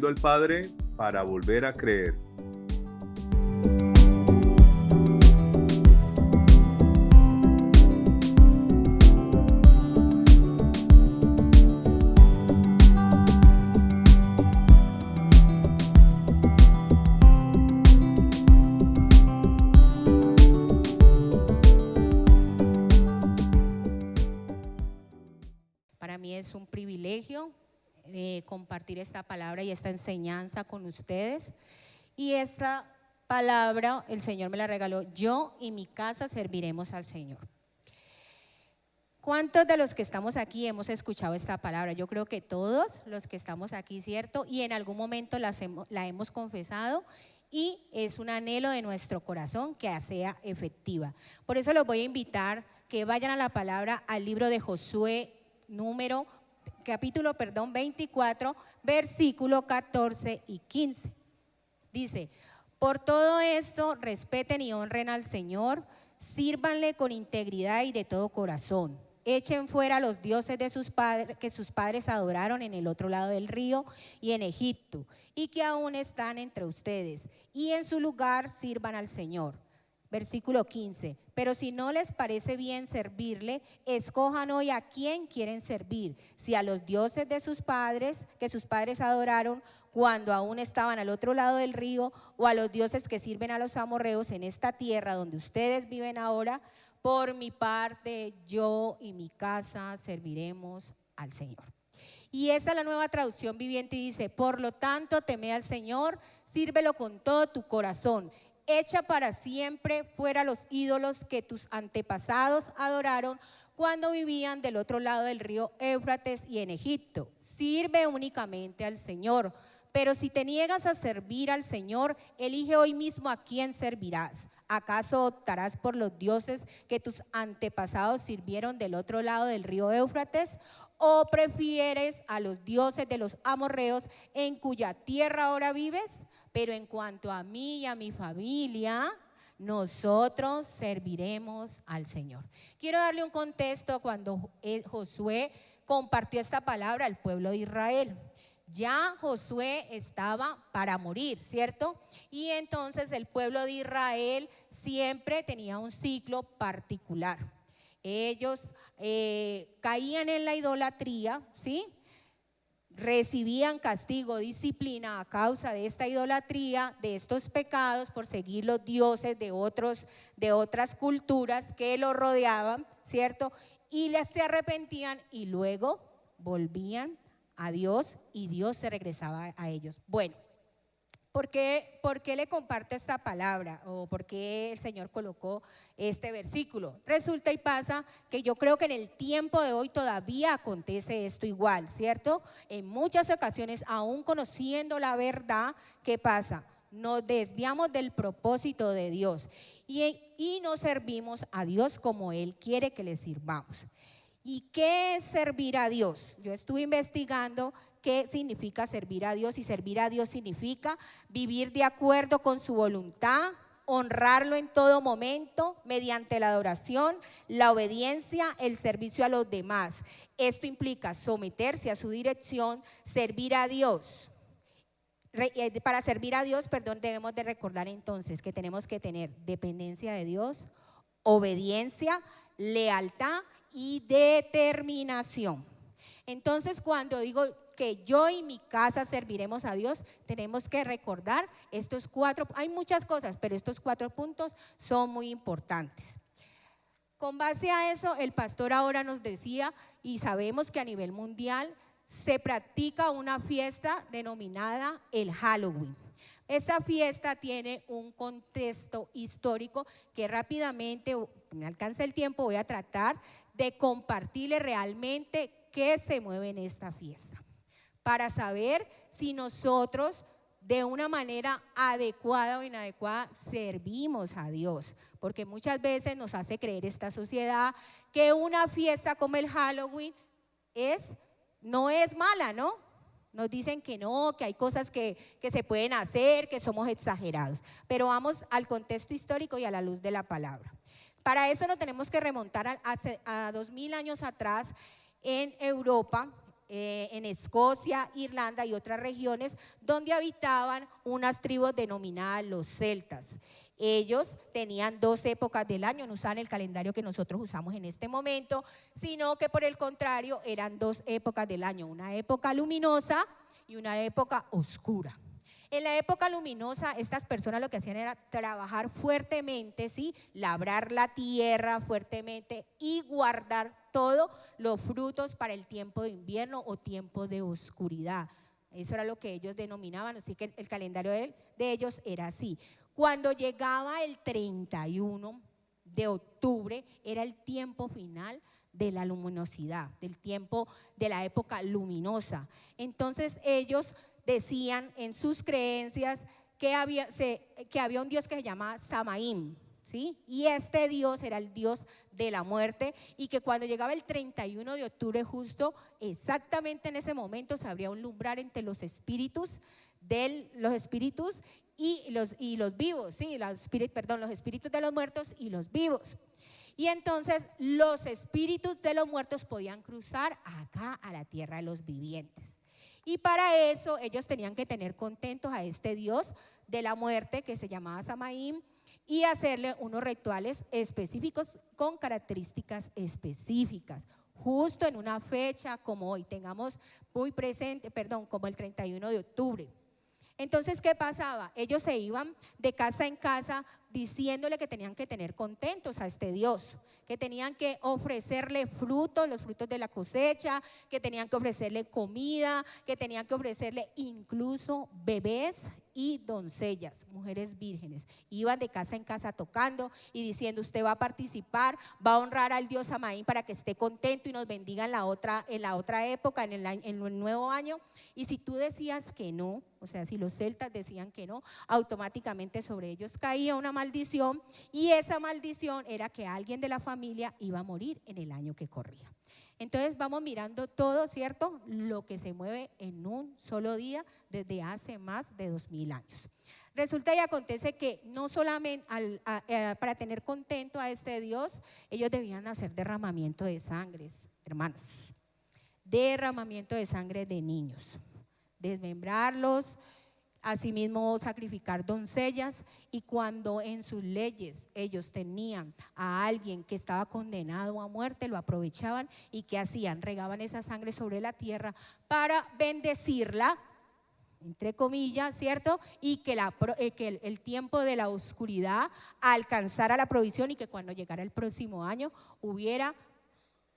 el Padre para volver a creer. Para mí es un privilegio compartir esta palabra y esta enseñanza con ustedes. Y esta palabra el Señor me la regaló: yo y mi casa serviremos al Señor. ¿Cuántos de los que estamos aquí hemos escuchado esta palabra? Yo creo que todos los que estamos aquí, ¿cierto? Y en algún momento la hemos confesado, y es un anhelo de nuestro corazón que sea efectiva. Por eso los voy a invitar que vayan a la palabra, al libro de Josué, capítulo 24, versículo 14 y 15. Dice: por todo esto respeten y honren al Señor, sírvanle con integridad y de todo corazón. Echen fuera los dioses de sus padres, que sus padres adoraron en el otro lado del río y en Egipto, y que aún están entre ustedes, y en su lugar sirvan al Señor. Versículo 15, pero si no les parece bien servirle, escojan hoy a quién quieren servir, si a los dioses de sus padres, que sus padres adoraron cuando aún estaban al otro lado del río, o a los dioses que sirven a los amorreos en esta tierra donde ustedes viven ahora. Por mi parte, yo y mi casa serviremos al Señor. Y esa es la Nueva Traducción Viviente, y dice: por lo tanto, teme al Señor, sírvelo con todo tu corazón. Echa para siempre fuera los ídolos que tus antepasados adoraron cuando vivían del otro lado del río Éufrates y en Egipto. Sirve únicamente al Señor. Pero si te niegas a servir al Señor, elige hoy mismo a quién servirás. ¿Acaso optarás por los dioses que tus antepasados sirvieron del otro lado del río Éufrates? ¿O prefieres a los dioses de los amorreos en cuya tierra ahora vives? Pero en cuanto a mí y a mi familia, nosotros serviremos al Señor. Quiero darle un contexto cuando Josué compartió esta palabra al pueblo de Israel. Ya Josué estaba para morir, ¿cierto? Y entonces el pueblo de Israel siempre tenía un ciclo particular. Ellos caían en la idolatría, ¿sí? Recibían castigo, disciplina a causa de esta idolatría, de estos pecados, por seguir los dioses de otras culturas que los rodeaban, ¿cierto? Y se arrepentían y luego volvían a Dios, y Dios se regresaba a ellos. Bueno, ¿por qué le comparto esta palabra? ¿O por qué el Señor colocó este versículo? Resulta y pasa que yo creo que en el tiempo de hoy todavía acontece esto igual, ¿cierto? En muchas ocasiones, aún conociendo la verdad, ¿qué pasa? Nos desviamos del propósito de Dios y no servimos a Dios como Él quiere que le sirvamos. ¿Y qué es servir a Dios? Yo estuve investigando qué significa servir a Dios, y servir a Dios significa vivir de acuerdo con su voluntad, honrarlo en todo momento mediante la adoración, la obediencia, el servicio a los demás. Esto implica someterse a su dirección, servir a Dios. Para servir a Dios, debemos de recordar entonces que tenemos que tener dependencia de Dios, obediencia, lealtad y determinación. Entonces, cuando digo que yo y mi casa serviremos a Dios, tenemos que recordar estos 4, hay muchas cosas, pero estos 4 puntos son muy importantes. Con base a eso, el pastor ahora nos decía, y sabemos que a nivel mundial se practica una fiesta denominada el Halloween. Esta fiesta tiene un contexto histórico que rápidamente, me alcanza el tiempo, voy a tratar de compartirle realmente qué se mueve en esta fiesta, para saber si nosotros de una manera adecuada o inadecuada servimos a Dios, porque muchas veces nos hace creer esta sociedad que una fiesta como el Halloween no es mala, ¿no? Nos dicen que no, que hay cosas que se pueden hacer, que somos exagerados, pero vamos al contexto histórico y a la luz de la palabra. Para eso nos tenemos que remontar a 2000 años atrás. En Europa, en Escocia, Irlanda y otras regiones donde habitaban unas tribus denominadas los celtas. Ellos tenían 2 épocas del año, no usaban el calendario que nosotros usamos en este momento, sino que por el contrario eran 2 épocas del año, una época luminosa y una época oscura. En la época luminosa, estas personas lo que hacían era trabajar fuertemente, ¿sí? Labrar la tierra fuertemente y guardar todos los frutos para el tiempo de invierno o tiempo de oscuridad. Eso era lo que ellos denominaban, así que el calendario de ellos era así. Cuando llegaba el 31 de octubre, era el tiempo final de la luminosidad, del tiempo de la época luminosa. Entonces ellos decían en sus creencias que había un dios que se llamaba Samaín, ¿sí? Y este dios era el dios de la muerte, y que cuando llegaba el 31 de octubre justo, exactamente en ese momento se abría un umbral entre los espíritus y los vivos, ¿sí? Los espíritus de los muertos y los vivos. Y entonces los espíritus de los muertos podían cruzar acá a la tierra de los vivientes. Y para eso ellos tenían que tener contentos a este dios de la muerte que se llamaba Samaín y hacerle unos rituales específicos con características específicas, justo en una fecha como hoy, tengamos muy presente, como el 31 de octubre. Entonces, ¿qué pasaba? Ellos se iban de casa en casa diciéndole que tenían que tener contentos a este Dios, que tenían que ofrecerle frutos, los frutos de la cosecha, que tenían que ofrecerle comida, que tenían que ofrecerle incluso bebés y doncellas, mujeres vírgenes. Iban de casa en casa tocando y diciendo: usted va a participar, va a honrar al Dios Samaín para que esté contento y nos bendiga en la otra época, en el nuevo año. Y si tú decías que no, o sea, si los celtas decían que no, automáticamente sobre ellos caía una maldición, y esa maldición era que alguien de la familia iba a morir en el año que corría. Entonces vamos mirando todo, ¿cierto? Lo que se mueve en un solo día desde hace más de 2000 años. Resulta y acontece que no solamente para tener contento a este Dios, ellos debían hacer derramamiento de sangres, hermanos. Derramamiento de sangre de niños, desmembrarlos, asimismo sacrificar doncellas. Y cuando en sus leyes ellos tenían a alguien que estaba condenado a muerte, lo aprovechaban y ¿qué hacían? Regaban esa sangre sobre la tierra para bendecirla, entre comillas, ¿cierto? Y que el tiempo de la oscuridad alcanzara la provisión y que cuando llegara el próximo año hubiera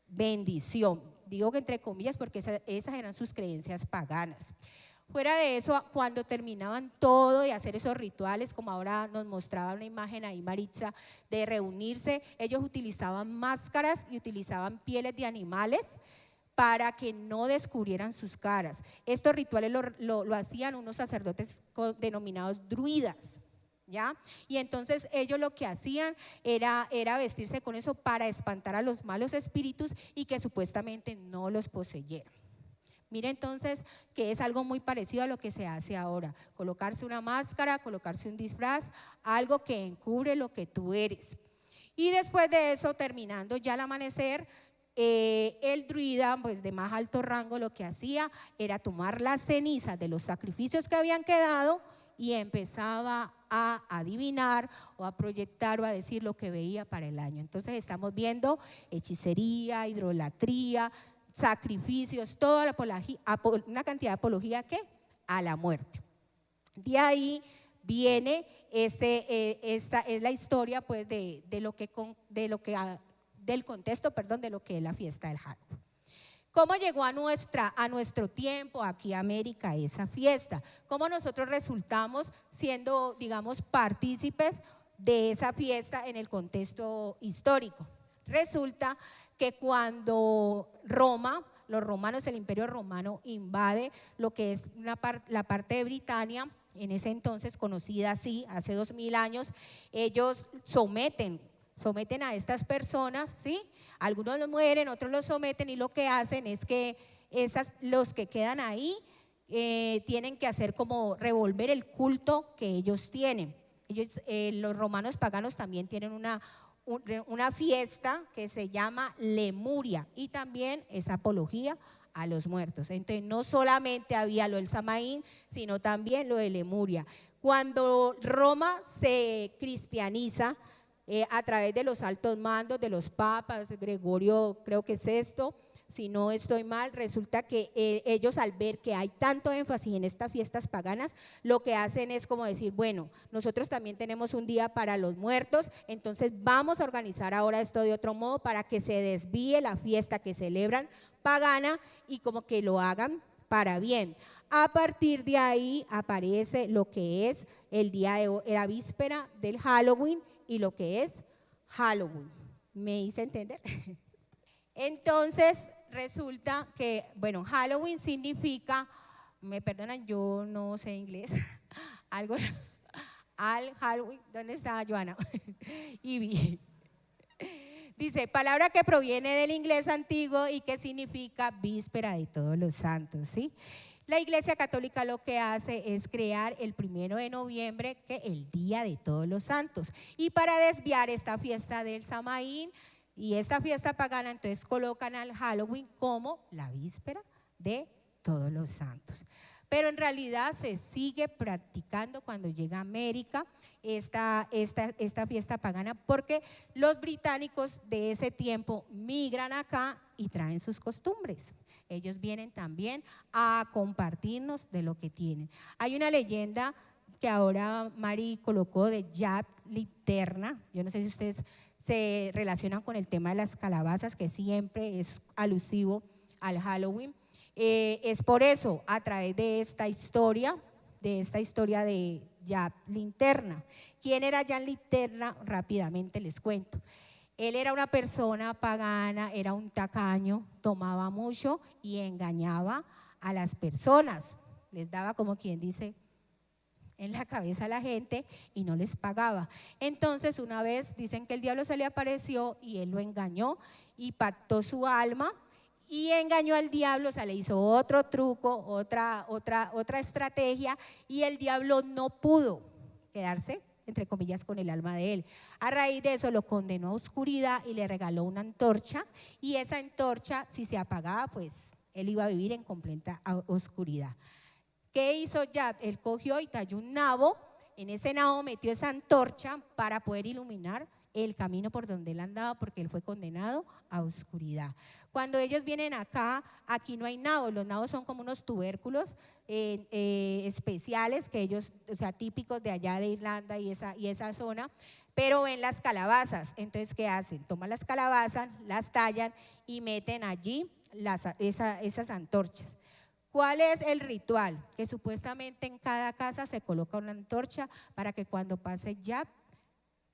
bendición. Digo que entre comillas porque esas eran sus creencias paganas. Fuera de eso, cuando terminaban todo de hacer esos rituales, como ahora nos mostraba una imagen ahí Maritza, de reunirse, ellos utilizaban máscaras y utilizaban pieles de animales para que no descubrieran sus caras. Estos rituales lo hacían unos sacerdotes denominados druidas, ¿ya? Y entonces ellos lo que hacían era vestirse con eso para espantar a los malos espíritus y que supuestamente no los poseyeran. Mira entonces que es algo muy parecido a lo que se hace ahora, colocarse una máscara, colocarse un disfraz, algo que encubre lo que tú eres. Y después de eso, terminando ya el amanecer, el druida, pues de más alto rango, lo que hacía era tomar las cenizas de los sacrificios que habían quedado y empezaba a adivinar o a proyectar o a decir lo que veía para el año. Entonces estamos viendo hechicería, hidrolatría, sacrificios, toda una cantidad de apología ¿qué? A la muerte. De ahí viene esta es la historia pues del contexto, de lo que es la fiesta del Halloween. ¿Cómo llegó a nuestro tiempo aquí a América esa fiesta? ¿Cómo nosotros resultamos siendo, digamos, partícipes de esa fiesta en el contexto histórico? Resulta que cuando los romanos, el Imperio Romano invade lo que es la parte de Britania, en ese entonces conocida así, hace 2000 años, ellos someten a estas personas, ¿sí? Algunos los mueren, otros los someten, y lo que hacen es que los que quedan ahí tienen que hacer como revolver el culto que ellos tienen. Los romanos paganos también tienen una fiesta que se llama Lemuria, y también es apología a los muertos. Entonces no solamente había lo del Samaín, sino también lo de Lemuria. Cuando Roma se cristianiza a través de los altos mandos, de los papas, Gregorio creo que es esto, si no estoy mal, resulta que ellos al ver que hay tanto énfasis en estas fiestas paganas, lo que hacen es como decir, bueno, nosotros también tenemos un día para los muertos, entonces vamos a organizar ahora esto de otro modo para que se desvíe la fiesta que celebran pagana y como que lo hagan para bien. A partir de ahí aparece lo que es el día de la víspera del Halloween y lo que es Halloween. ¿Me hice entender? Entonces resulta que, bueno, Halloween significa, me perdonan, yo no sé inglés, algo, al Halloween, ¿dónde está Joana? Ivy. Dice, palabra que proviene del inglés antiguo y que significa víspera de todos los santos, ¿sí? La Iglesia Católica lo que hace es crear el 1 de noviembre, que el Día de Todos los Santos. Y para desviar esta fiesta del Samaín y esta fiesta pagana, entonces colocan al Halloween como la víspera de Todos los Santos. Pero en realidad se sigue practicando cuando llega a América esta fiesta pagana, porque los británicos de ese tiempo migran acá y traen sus costumbres. Ellos vienen también a compartirnos de lo que tienen. Hay una leyenda que ahora Mari colocó de Jack Linterna. Yo no sé si ustedes se relacionan con el tema de las calabazas, que siempre es alusivo al Halloween. Es por eso, a través de esta historia de Jack Linterna. ¿Quién era Jack Linterna? Rápidamente les cuento. Él era una persona pagana, era un tacaño, tomaba mucho y engañaba a las personas. Les daba, como quien dice, en la cabeza a la gente y no les pagaba. Entonces una vez dicen que el diablo se le apareció y él lo engañó y pactó su alma y engañó al diablo, o sea, le hizo otro truco, otra estrategia, y el diablo no pudo quedarse, entre comillas, con el alma de él. A raíz de eso lo condenó a oscuridad y le regaló una antorcha, y esa antorcha, si se apagaba, pues él iba a vivir en completa oscuridad. ¿Qué hizo Jack? Él cogió y talló un nabo, en ese nabo metió esa antorcha para poder iluminar el camino por donde él andaba, porque él fue condenado a oscuridad. Cuando ellos vienen acá, aquí no hay nabos, los nabos son como unos tubérculos especiales que ellos, o sea, típicos de allá de Irlanda y esa zona, pero ven las calabazas. Entonces, ¿qué hacen? Toman las calabazas, las tallan y meten allí esas antorchas. ¿Cuál es el ritual? Que supuestamente en cada casa se coloca una antorcha para que cuando pase ya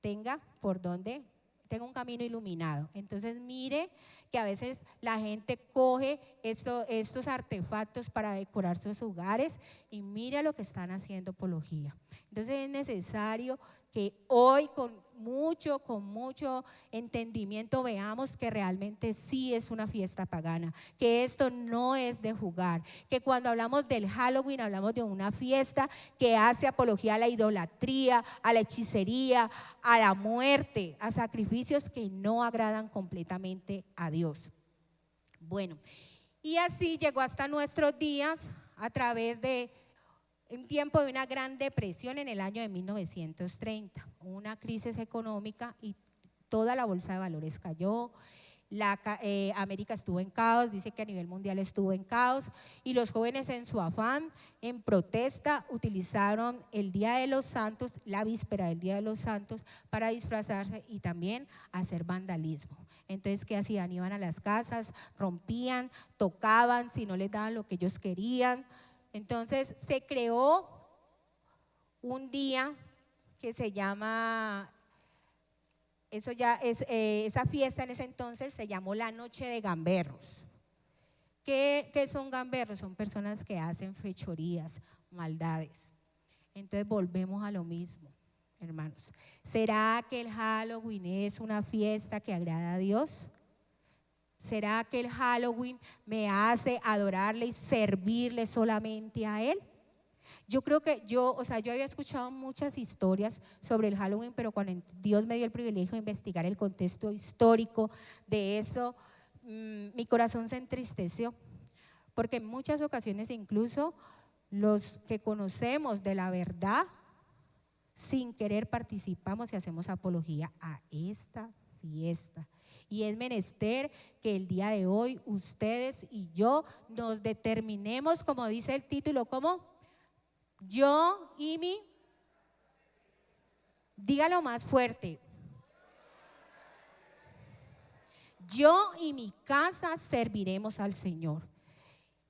tenga un camino iluminado. Entonces mire que a veces la gente coge estos artefactos para decorar sus hogares y mira lo que están haciendo apología. Entonces es necesario que hoy con mucho entendimiento veamos que realmente sí es una fiesta pagana, que esto no es de jugar, que cuando hablamos del Halloween hablamos de una fiesta que hace apología a la idolatría, a la hechicería, a la muerte, a sacrificios que no agradan completamente a Dios. Bueno, y así llegó hasta nuestros días a través de un tiempo de una gran depresión en el año de 1930, una crisis económica y toda la bolsa de valores cayó, América estuvo en caos, dice que a nivel mundial estuvo en caos, y los jóvenes en su afán, en protesta, utilizaron el Día de los Santos, la víspera del Día de los Santos, para disfrazarse y también hacer vandalismo. Entonces, ¿qué hacían? Iban a las casas, rompían, tocaban, si no les daban lo que ellos querían. Entonces se creó un día que se llama, esa fiesta en ese entonces se llamó la Noche de Gamberros. ¿Qué son gamberros? Son personas que hacen fechorías, maldades. Entonces volvemos a lo mismo, hermanos. ¿Será que el Halloween es una fiesta que agrada a Dios? ¿Será que el Halloween me hace adorarle y servirle solamente a Él? Yo creo que yo había escuchado muchas historias sobre el Halloween, pero cuando Dios me dio el privilegio de investigar el contexto histórico de esto, mi corazón se entristeció, porque en muchas ocasiones incluso los que conocemos de la verdad, sin querer participamos y hacemos apología a esta fiesta. Y es menester que el día de hoy ustedes y yo nos determinemos, como dice el título, como yo y mi, dígalo más fuerte, yo y mi casa serviremos al Señor.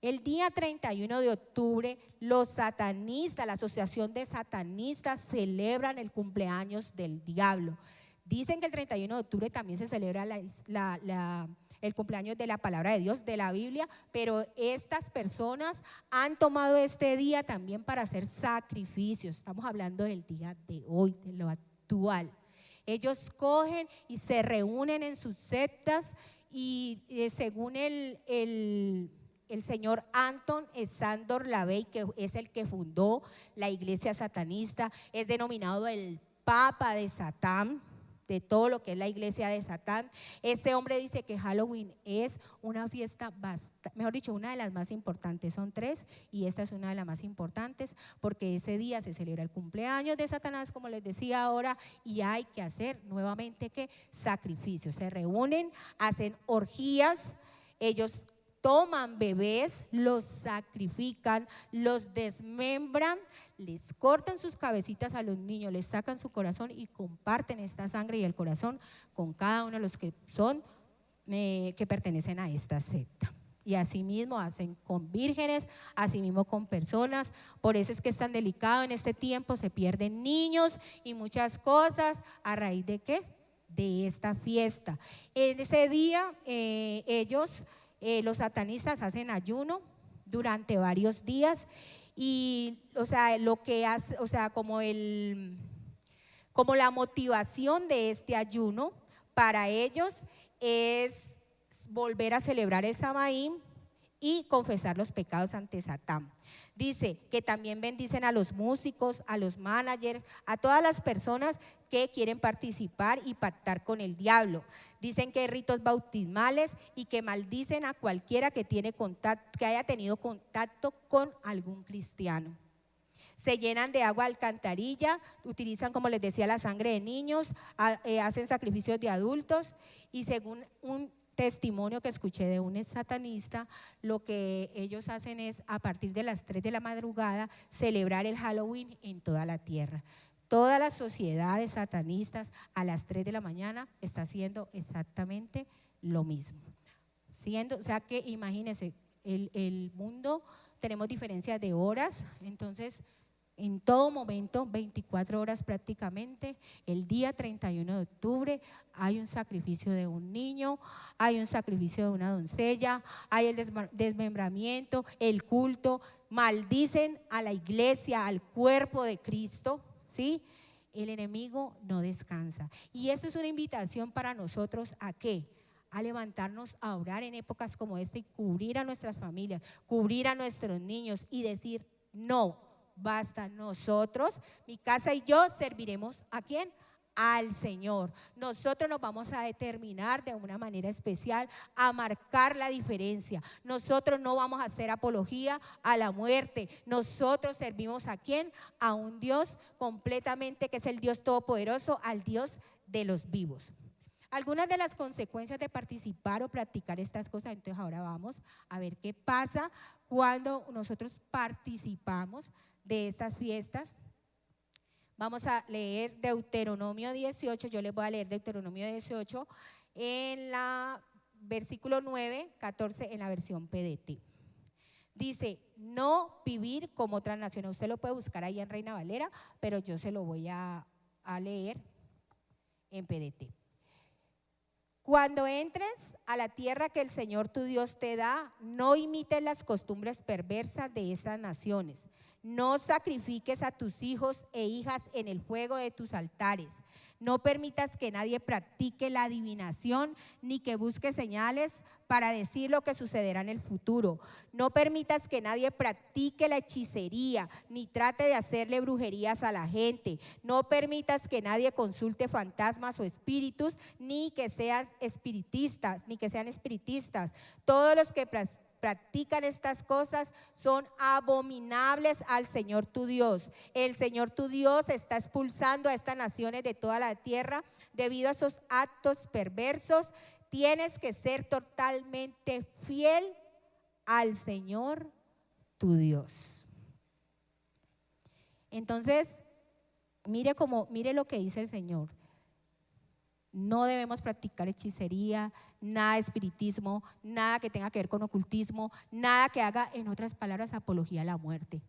El día 31 de octubre, los satanistas, la Asociación de Satanistas celebran el cumpleaños del diablo. Dicen que el 31 de octubre también se celebra el cumpleaños de la palabra de Dios, de la Biblia, pero estas personas han tomado este día también para hacer sacrificios. Estamos hablando del día de hoy, de lo actual. Ellos cogen y se reúnen en sus sectas y según el señor Anton Szandor Lavey, que es el que fundó la iglesia satanista, es denominado el Papa de Satán, de todo lo que es la iglesia de Satán. Este hombre dice que Halloween es una fiesta, mejor dicho, una de las más importantes, son 3 y esta es una de las más importantes porque ese día se celebra el cumpleaños de Satanás, como les decía ahora, y hay que hacer nuevamente ¿qué? Sacrificios. Se reúnen, hacen orgías, ellos toman bebés, los sacrifican, los desmembran, les cortan sus cabecitas a los niños, les sacan su corazón y comparten esta sangre y el corazón con cada uno de los que son, que pertenecen a esta secta. Y así mismo hacen con vírgenes, así mismo con personas. Por eso es que es tan delicado en este tiempo, se pierden niños y muchas cosas. ¿A raíz de qué? De esta fiesta. En ese día ellos, los satanistas, hacen ayuno durante varios días. Y, o sea, lo que hace, o sea, como la motivación de este ayuno para ellos es volver a celebrar el Samaín y confesar los pecados ante Satán. Dice que también bendicen a los músicos, a los managers, a todas las personas que quieren participar y pactar con el diablo. Dicen que hay ritos bautismales y que maldicen a cualquiera que haya tenido contacto con algún cristiano. Se llenan de agua alcantarilla, utilizan, como les decía, la sangre de niños, hacen sacrificios de adultos y según un testimonio que escuché de un satanista, lo que ellos hacen es a partir de las 3 de la madrugada celebrar el Halloween en toda la tierra. Todas las sociedades satanistas a las 3 de la mañana está haciendo exactamente lo mismo. O sea que imagínense, el mundo, tenemos diferencias de horas, entonces en todo momento, 24 horas prácticamente, el día 31 de octubre hay un sacrificio de un niño, hay un sacrificio de una doncella, hay el desmembramiento, el culto, maldicen a la iglesia, al cuerpo de Cristo, ¿sí? El enemigo no descansa. Y esto es una invitación para nosotros ¿a qué? A levantarnos a orar en épocas como esta y cubrir a nuestras familias, cubrir a nuestros niños y decir no. Basta, nosotros, mi casa y yo serviremos ¿a quién? Al Señor. Nosotros nos vamos a determinar de una manera especial a marcar la diferencia. Nosotros no vamos a hacer apología a la muerte. Nosotros servimos ¿a quién? A un Dios completamente que es el Dios Todopoderoso, al Dios de los vivos. Algunas de las consecuencias de participar o practicar estas cosas, entonces ahora vamos a ver qué pasa cuando nosotros participamos de estas fiestas. Vamos a leer Deuteronomio 18, yo les voy a leer Deuteronomio 18 en la versículo 9, 14 en la versión PDT. Dice, no vivir como otras naciones. Usted lo puede buscar ahí en Reina Valera, pero yo se lo voy a leer en PDT. Cuando entres a la tierra que el Señor tu Dios te da, no imites las costumbres perversas de esas naciones. No sacrifiques a tus hijos e hijas en el fuego de tus altares. No permitas que nadie practique la adivinación ni que busque señales para decir lo que sucederá en el futuro. No permitas que nadie practique la hechicería ni trate de hacerle brujerías a la gente. No permitas que nadie consulte fantasmas o espíritus ni que sean espiritistas, Todos los que practican estas cosas son abominables al Señor tu Dios. El Señor tu Dios está expulsando a estas naciones de toda la tierra debido a esos actos perversos. Tienes que ser totalmente fiel al Señor tu Dios. Entonces, mire lo que dice el Señor. No debemos practicar hechicería, nada de espiritismo, nada que tenga que ver con ocultismo, nada que haga, en otras palabras, apología a la muerte.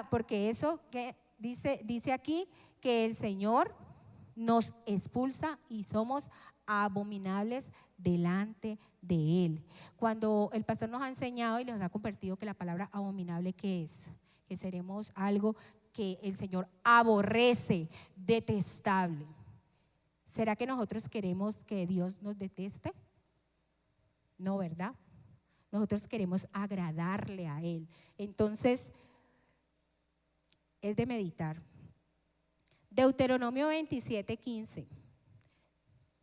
Porque eso que dice aquí que el Señor nos expulsa y somos abominables delante de Él. Cuando el pastor nos ha enseñado y nos ha compartido que la palabra abominable, ¿qué es? Que seremos algo que el Señor aborrece, detestable. ¿Será que nosotros queremos que Dios nos deteste? No, ¿verdad? Nosotros queremos agradarle a Él. Entonces, es de meditar. Deuteronomio 27:15.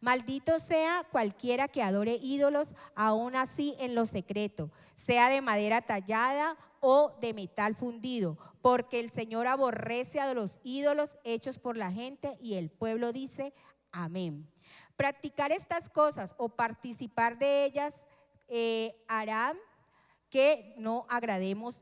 Maldito sea cualquiera que adore ídolos, aún así en lo secreto, sea de madera tallada o de metal fundido, porque el Señor aborrece a los ídolos hechos por la gente, y el pueblo dice amén. Practicar estas cosas o participar de ellas harán que no agrademos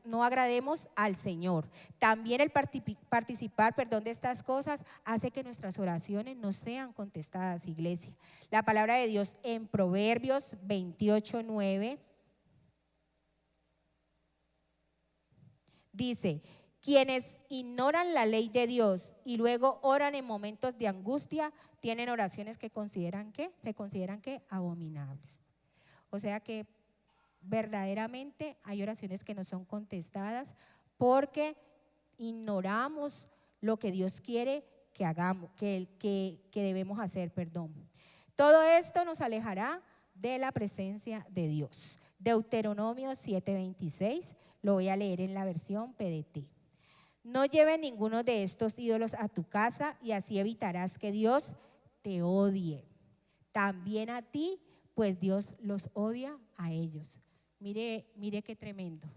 al Señor. También el participar de estas cosas hace que nuestras oraciones no sean contestadas, iglesia. La palabra de Dios en Proverbios 28:9 dice: quienes ignoran la ley de Dios y luego oran en momentos de angustia, tienen oraciones que se consideran abominables. O sea que verdaderamente hay oraciones que no son contestadas porque ignoramos lo que Dios quiere que hagamos, que debemos hacer, Todo esto nos alejará de la presencia de Dios. Deuteronomio 7:26, lo voy a leer en la versión PDT. No lleves ninguno de estos ídolos a tu casa y así evitarás que Dios te odie. También a ti, pues Dios los odia a ellos. Mire qué tremendo.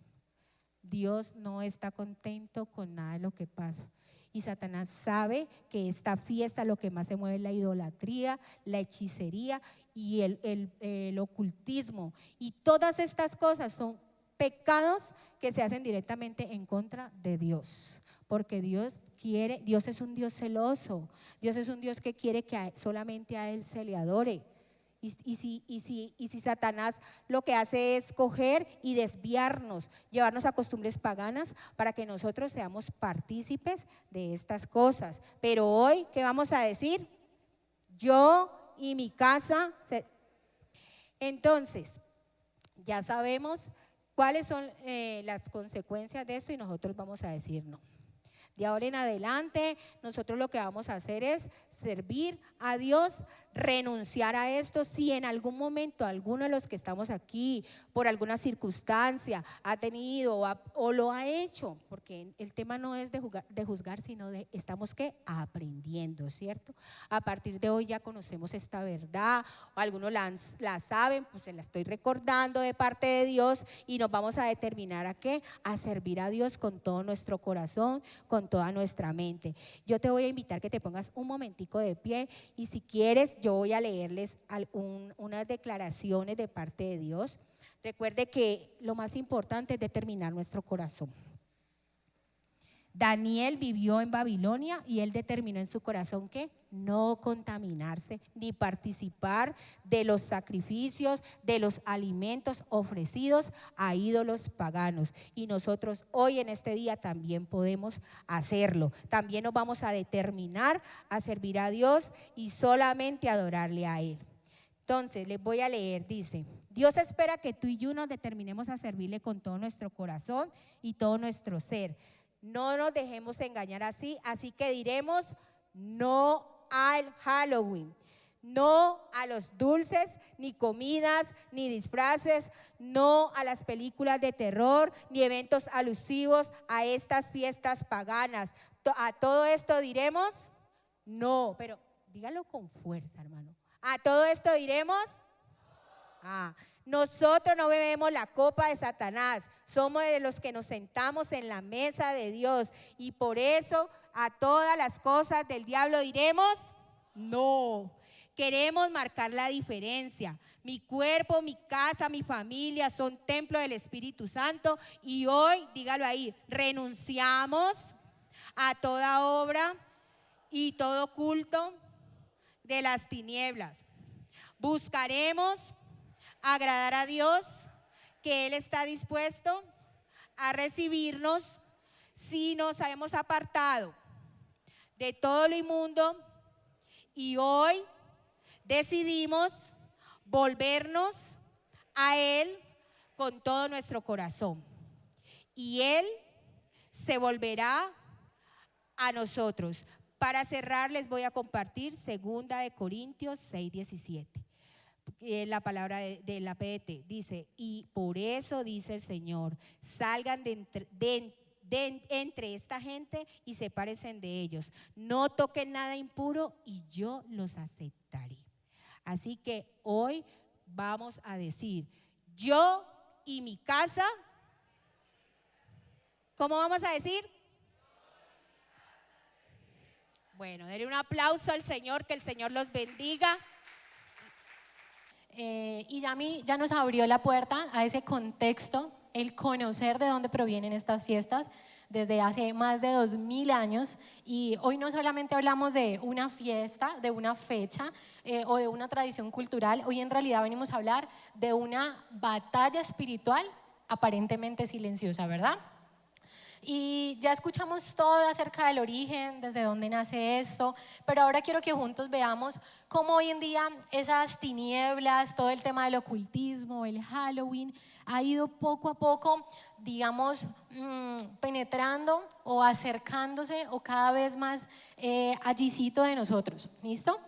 Dios no está contento con nada de lo que pasa. Y Satanás sabe que esta fiesta lo que más se mueve es la idolatría, la hechicería y el ocultismo. Y todas estas cosas son pecados que se hacen directamente en contra de Dios. Porque Dios es un Dios celoso. Dios es un Dios que quiere que solamente a Él se le adore. Y si Satanás lo que hace es coger y desviarnos, llevarnos a costumbres paganas para que nosotros seamos partícipes de estas cosas. Pero hoy, ¿qué vamos a decir? Yo y mi casa. Entonces, ya sabemos cuáles son las consecuencias de esto y nosotros vamos a decir no. De ahora en adelante, nosotros lo que vamos a hacer es servir a Dios, renunciar a esto. Si en algún momento alguno de los que estamos aquí, por alguna circunstancia, ha tenido o lo ha hecho, porque el tema no es de juzgar, sino estamos aprendiendo, ¿cierto? A partir de hoy ya conocemos esta verdad, o algunos la saben, pues se la estoy recordando de parte de Dios, y nos vamos a determinar a servir a Dios con todo nuestro corazón, con toda nuestra mente. Yo te voy a invitar que te pongas un momentico de pie, y si quieres yo voy a leerles unas declaraciones de parte de Dios. Recuerde que lo más importante es determinar nuestro corazón. Daniel vivió en Babilonia y él determinó en su corazón que no contaminarse ni participar de los sacrificios, de los alimentos ofrecidos a ídolos paganos. Y nosotros hoy en este día también podemos hacerlo. También nos vamos a determinar a servir a Dios y solamente adorarle a Él. Entonces les voy a leer, dice: Dios espera que tú y yo nos determinemos a servirle con todo nuestro corazón y todo nuestro ser. No nos dejemos engañar así que diremos no al Halloween, no a los dulces, ni comidas, ni disfraces, no a las películas de terror, ni eventos alusivos a estas fiestas paganas. A todo esto diremos no, pero dígalo con fuerza, hermano. A todo esto diremos Nosotros no bebemos la copa de Satanás, somos de los que nos sentamos en la mesa de Dios y por eso a todas las cosas del diablo diremos no. Queremos marcar la diferencia. Mi cuerpo, mi casa, mi familia son templo del Espíritu Santo y hoy, dígalo ahí, renunciamos a toda obra y todo culto de las tinieblas. Buscaremos agradar a Dios, que Él está dispuesto a recibirnos si nos hemos apartado de todo lo inmundo y hoy decidimos volvernos a Él con todo nuestro corazón. Y Él se volverá a nosotros. Para cerrar les voy a compartir 2 Corintios 6:17. La palabra de la PDT dice, y por eso dice el Señor, salgan de entre esta gente y sepárense de ellos, no toquen nada impuro y yo los aceptaré. Así que hoy vamos a decir, yo y mi casa, ¿cómo vamos a decir? Bueno, denle un aplauso al Señor, que el Señor los bendiga. Y Yami ya nos abrió la puerta a ese contexto, el conocer de dónde provienen estas fiestas desde hace más de 2000 años y hoy no solamente hablamos de una fiesta, de una fecha o de una tradición cultural, hoy en realidad venimos a hablar de una batalla espiritual aparentemente silenciosa, ¿verdad? Y ya escuchamos todo acerca del origen, desde dónde nace esto, pero ahora quiero que juntos veamos cómo hoy en día esas tinieblas, todo el tema del ocultismo, el Halloween, ha ido poco a poco, digamos, penetrando o acercándose o cada vez más allicito de nosotros, ¿listo?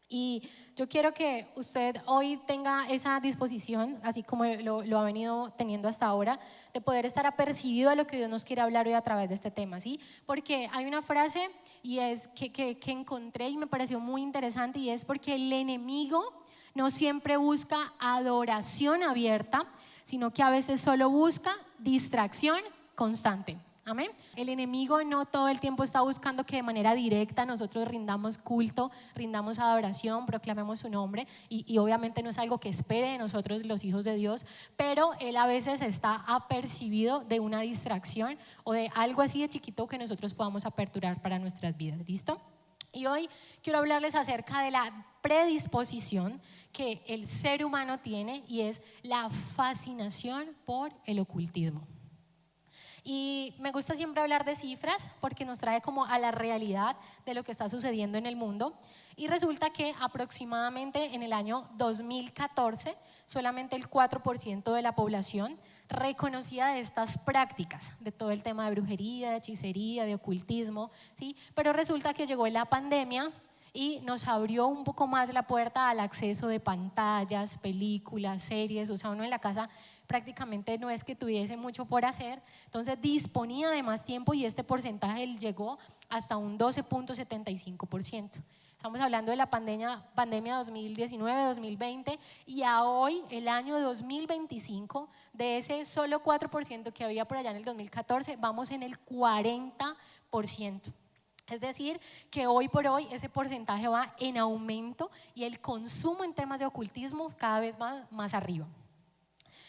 Y yo quiero que usted hoy tenga esa disposición, así como lo ha venido teniendo hasta ahora, de poder estar apercibido a lo que Dios nos quiere hablar hoy a través de este tema, ¿sí? Porque hay una frase y es que encontré y me pareció muy interesante y es porque el enemigo no siempre busca adoración abierta, sino que a veces solo busca distracción constante. Amén. El enemigo no todo el tiempo está buscando que de manera directa nosotros rindamos culto, rindamos adoración, proclamemos su nombre y obviamente no es algo que espere de nosotros los hijos de Dios, pero él a veces está apercibido de una distracción o de algo así de chiquito que nosotros podamos aperturar para nuestras vidas. ¿Listo? Y hoy quiero hablarles acerca de la predisposición que el ser humano tiene y es la fascinación por el ocultismo. Y me gusta siempre hablar de cifras porque nos trae como a la realidad de lo que está sucediendo en el mundo. Y resulta que aproximadamente en el año 2014 solamente el 4% de la población reconocía de estas prácticas, de todo el tema de brujería, de hechicería, de ocultismo, ¿sí? Pero resulta que llegó la pandemia y nos abrió un poco más la puerta al acceso de pantallas, películas, series, o sea, uno en la casa prácticamente no es que tuviese mucho por hacer, entonces disponía de más tiempo y este porcentaje llegó hasta un 12.75%. Estamos hablando de la pandemia 2019-2020 y a hoy, el año 2025, de ese solo 4% que había por allá en el 2014, vamos en el 40%. Es decir, que hoy por hoy ese porcentaje va en aumento y el consumo en temas de ocultismo cada vez va más arriba.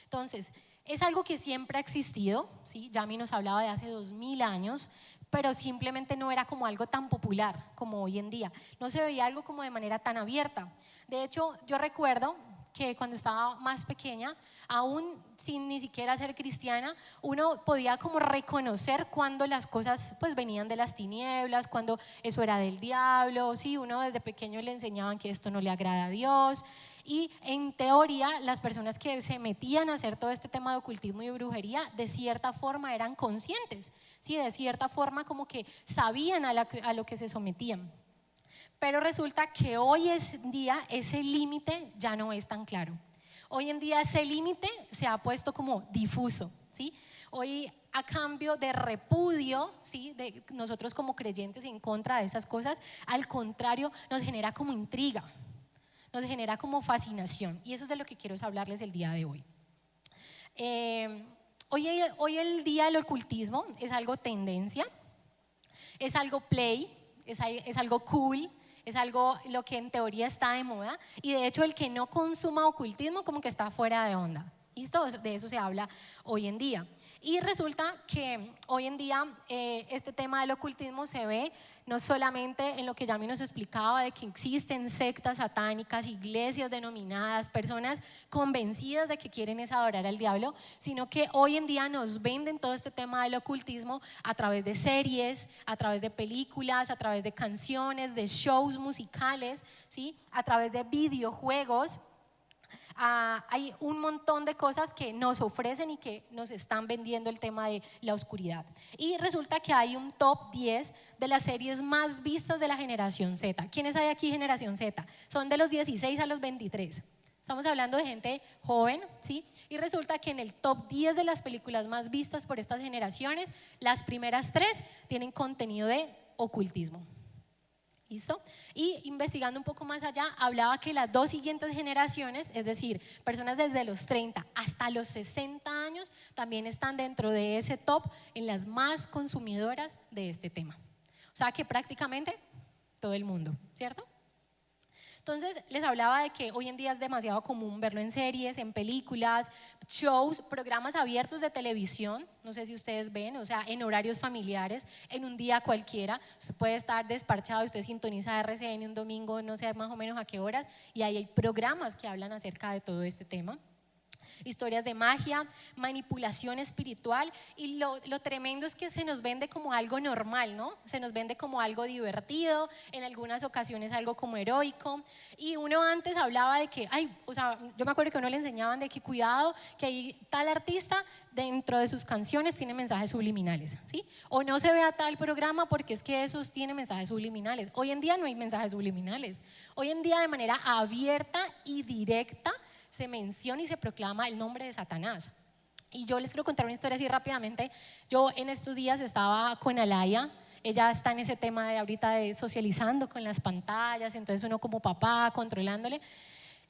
Entonces, es algo que siempre ha existido, ¿sí? Yami nos hablaba de hace 2000 años, pero simplemente no era como algo tan popular como hoy en día. No se veía algo como de manera tan abierta. De hecho, yo recuerdo que cuando estaba más pequeña, aún sin ni siquiera ser cristiana, uno podía como reconocer cuando las cosas pues venían de las tinieblas, cuando eso era del diablo, ¿sí? Uno desde pequeño le enseñaban que esto no le agrada a Dios. Y en teoría las personas que se metían a hacer todo este tema de ocultismo y brujería de cierta forma eran conscientes, ¿sí? De cierta forma como que sabían a lo que se sometían. Pero resulta que hoy en día ese límite ya no es tan claro. Hoy en día ese límite se ha puesto como difuso, ¿sí? Hoy a cambio de repudio, ¿sí? De nosotros como creyentes en contra de esas cosas, al contrario nos genera como intriga. nos genera como fascinación. Y eso es de lo que quiero hablarles el día de hoy. Hoy el día del ocultismo es algo tendencia, es algo play, es algo cool, es algo lo que en teoría está de moda, y de hecho el que no consuma ocultismo como que está fuera de onda. ¿Listo? De eso se habla hoy en día. Y resulta que hoy en día este tema del ocultismo se ve no solamente en lo que Yami nos explicaba de que existen sectas satánicas, iglesias denominadas, personas convencidas de que quieren es adorar al diablo, sino que hoy en día nos venden todo este tema del ocultismo a través de series, a través de películas, a través de canciones, de shows musicales, ¿sí? A través de videojuegos. Hay un montón de cosas que nos ofrecen y que nos están vendiendo el tema de la oscuridad. Y resulta que hay un top 10 de las series más vistas de la generación Z. ¿Quiénes hay aquí generación Z? Son de los 16 a los 23. Estamos hablando de gente joven, ¿sí? Y resulta que en el top 10 de las películas más vistas por estas generaciones, las primeras 3 tienen contenido de ocultismo. ¿Listo? Y investigando un poco más allá, hablaba que las 2 siguientes generaciones, es decir, personas desde los 30 hasta los 60 años, también están dentro de ese top en las más consumidoras de este tema. O sea que prácticamente todo el mundo, ¿cierto? Entonces les hablaba de que hoy en día es demasiado común verlo en series, en películas, shows, programas abiertos de televisión, no sé si ustedes ven, o sea, en horarios familiares, en un día cualquiera, usted puede estar desparchado y usted sintoniza RCN un domingo, no sé más o menos a qué horas, y ahí hay programas que hablan acerca de todo este tema. Historias de magia, manipulación espiritual, y lo tremendo es que se nos vende como algo normal, ¿no? Se nos vende como algo divertido, en algunas ocasiones algo como heroico, y uno antes hablaba de que, o sea, yo me acuerdo que a uno le enseñaban de que cuidado, que hay tal artista dentro de sus canciones tiene mensajes subliminales, ¿sí? O no se vea tal programa porque es que esos tienen mensajes subliminales. Hoy en día no hay mensajes subliminales, hoy en día de manera abierta y directa se menciona y se proclama el nombre de Satanás. Y yo les quiero contar una historia así rápidamente. Yo en estos días estaba con Alaya, ella está en ese tema de ahorita de socializando con las pantallas, entonces uno como papá controlándole,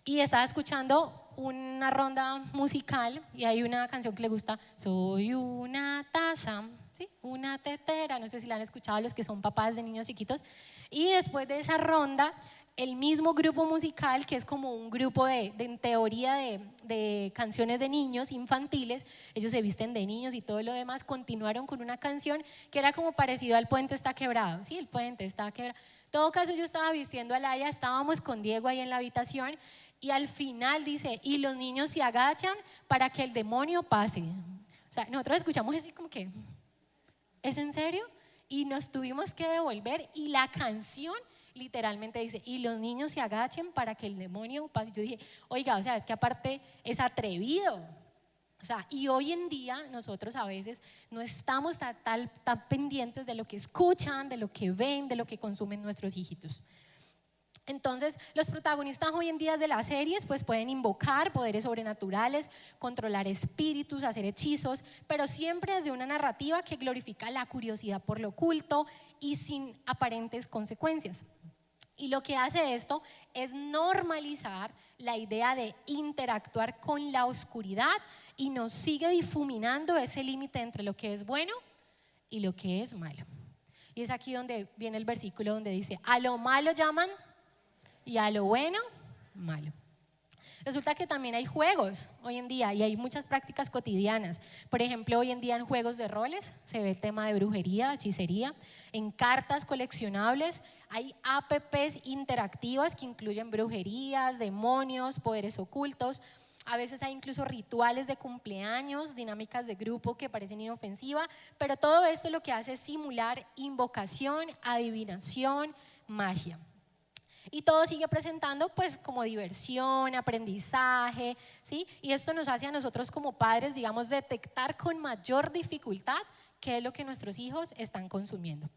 y estaba escuchando una ronda musical y hay una canción que le gusta, soy una taza, ¿sí? Una tetera, no sé si la han escuchado los que son papás de niños chiquitos, y después de esa ronda el mismo grupo musical, que es como un grupo en teoría de canciones de niños infantiles, ellos se visten de niños y todo lo demás, continuaron con una canción que era como parecido al Puente está quebrado, sí, el puente está quebrado. En todo caso yo estaba vistiendo a Laia, estábamos con Diego ahí en la habitación y al final dice, y los niños se agachan para que el demonio pase. O sea, nosotros escuchamos eso y como que, ¿es en serio? Y nos tuvimos que devolver y la canción literalmente dice, y los niños se agachen para que el demonio pase. Yo dije, oiga, o sea, es que aparte es atrevido. O sea, y hoy en día nosotros a veces no estamos tan pendientes de lo que escuchan, de lo que ven, de lo que consumen nuestros hijitos. Entonces, los protagonistas hoy en día de las series pues pueden invocar poderes sobrenaturales, controlar espíritus, hacer hechizos, pero siempre desde una narrativa que glorifica la curiosidad por lo oculto y sin aparentes consecuencias. Y lo que hace esto es normalizar la idea de interactuar con la oscuridad y nos sigue difuminando ese límite entre lo que es bueno y lo que es malo. Y es aquí donde viene el versículo donde dice, a lo malo llaman y a lo bueno, malo. Resulta que también hay juegos hoy en día y hay muchas prácticas cotidianas. Por ejemplo, hoy en día en juegos de roles se ve el tema de brujería, hechicería. En cartas coleccionables hay apps interactivas que incluyen brujerías, demonios, poderes ocultos. A veces hay incluso rituales de cumpleaños, dinámicas de grupo que parecen inofensivas, pero todo esto lo que hace es simular invocación, adivinación, magia. Y todo sigue presentando pues como diversión, aprendizaje, ¿sí? Y esto nos hace a nosotros como padres, digamos, detectar con mayor dificultad qué es lo que nuestros hijos están consumiendo.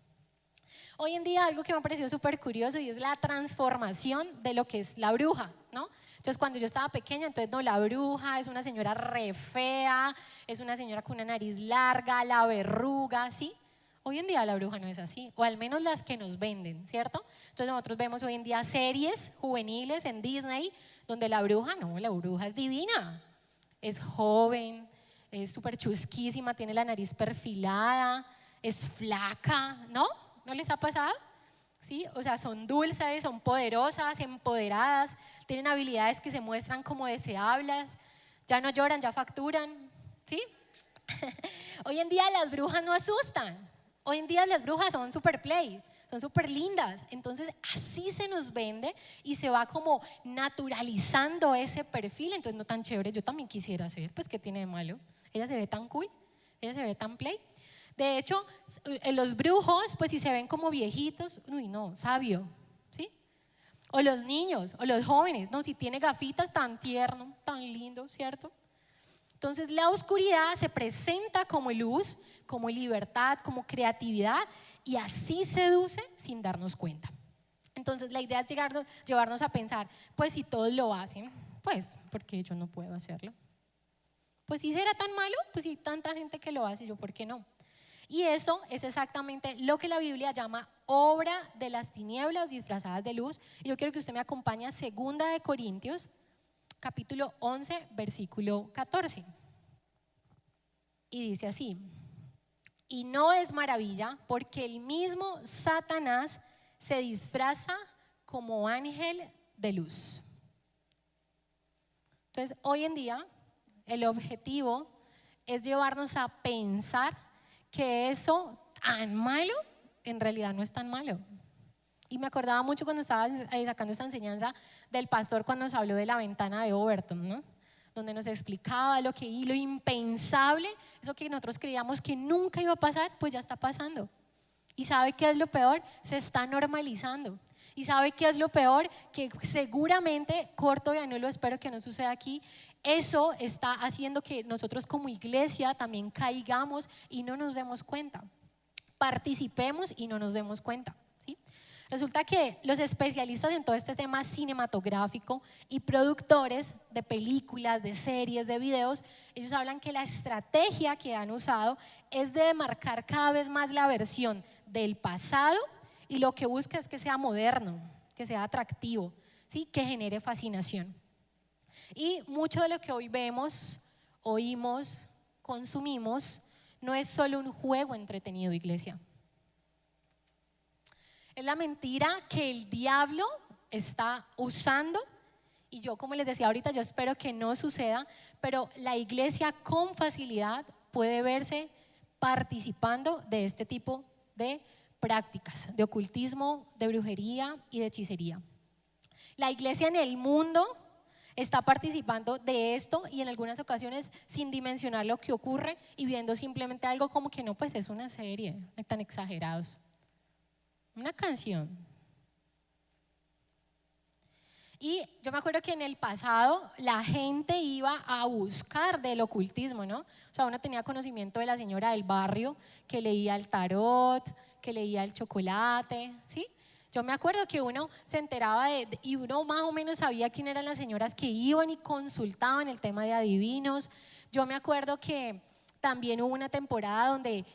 Hoy en día algo que me ha parecido súper curioso y es la transformación de lo que es la bruja, ¿no? Entonces cuando yo estaba pequeña, entonces no, la bruja es una señora re fea, es una señora con una nariz larga, la verruga, ¿sí? Hoy en día la bruja no es así, o al menos las que nos venden, ¿cierto? Entonces nosotros vemos hoy en día series juveniles en Disney donde la bruja es divina, es joven, es súper chusquísima, tiene la nariz perfilada, es flaca, ¿no? ¿No les ha pasado? ¿Sí? O sea, son dulces, son poderosas, empoderadas, tienen habilidades que se muestran como deseables, ya no lloran, ya facturan, ¿sí? Hoy en día las brujas no asustan. Hoy en día las brujas son super play, son súper lindas. Entonces así se nos vende y se va como naturalizando ese perfil. Entonces no tan chévere, yo también quisiera ser, pues ¿qué tiene de malo? Ella se ve tan cool, ella se ve tan play. De hecho, los brujos, pues si se ven como viejitos, uy no, sabio, ¿sí? O los niños, o los jóvenes, no, si tiene gafitas tan tierno, tan lindo, ¿cierto? Entonces la oscuridad se presenta como luz, como libertad, como creatividad y así seduce sin darnos cuenta. Entonces la idea es llevarnos a pensar, pues si todos lo hacen, pues ¿por qué yo no puedo hacerlo? Pues si será tan malo, pues si tanta gente que lo hace, yo ¿por qué no? Y eso es exactamente lo que la Biblia llama obra de las tinieblas disfrazadas de luz. Y yo quiero que usted me acompañe a 2 Corintios, capítulo 11, versículo 14. Y dice así: y no es maravilla porque el mismo Satanás se disfraza como ángel de luz. Entonces, hoy en día, el objetivo es llevarnos a pensar que eso tan malo, en realidad no es tan malo. Y me acordaba mucho cuando estaba sacando esta enseñanza del pastor cuando nos habló de la ventana de Overton, ¿no? Donde nos explicaba lo impensable, eso que nosotros creíamos que nunca iba a pasar, pues ya está pasando. ¿Y sabe qué es lo peor? Se está normalizando. ¿Y sabe qué es lo peor? Que seguramente, corto y anulo, espero que no suceda aquí, eso está haciendo que nosotros como iglesia también caigamos y no nos demos cuenta. Participemos y no nos demos cuenta, ¿sí? Resulta que los especialistas en todo este tema cinematográfico y productores de películas, de series, de videos, ellos hablan que la estrategia que han usado es de marcar cada vez más la versión del pasado y lo que busca es que sea moderno, que sea atractivo, ¿sí? Que genere fascinación. Y mucho de lo que hoy vemos, oímos, consumimos, no es solo un juego entretenido, iglesia. Es la mentira que el diablo está usando y yo, como les decía ahorita, yo espero que no suceda, pero la iglesia con facilidad puede verse participando de este tipo de prácticas, de ocultismo, de brujería y de hechicería. La iglesia en el mundo está participando de esto y en algunas ocasiones sin dimensionar lo que ocurre y viendo simplemente algo como que no, pues es una serie, no tan exagerados. Una canción. Y yo me acuerdo que en el pasado la gente iba a buscar del ocultismo, ¿no? O sea, uno tenía conocimiento de la señora del barrio que leía el tarot, que leía el chocolate, ¿sí? Yo me acuerdo que uno se enteraba y uno más o menos sabía quién eran las señoras que iban y consultaban el tema de adivinos. Yo me acuerdo que también hubo una temporada donde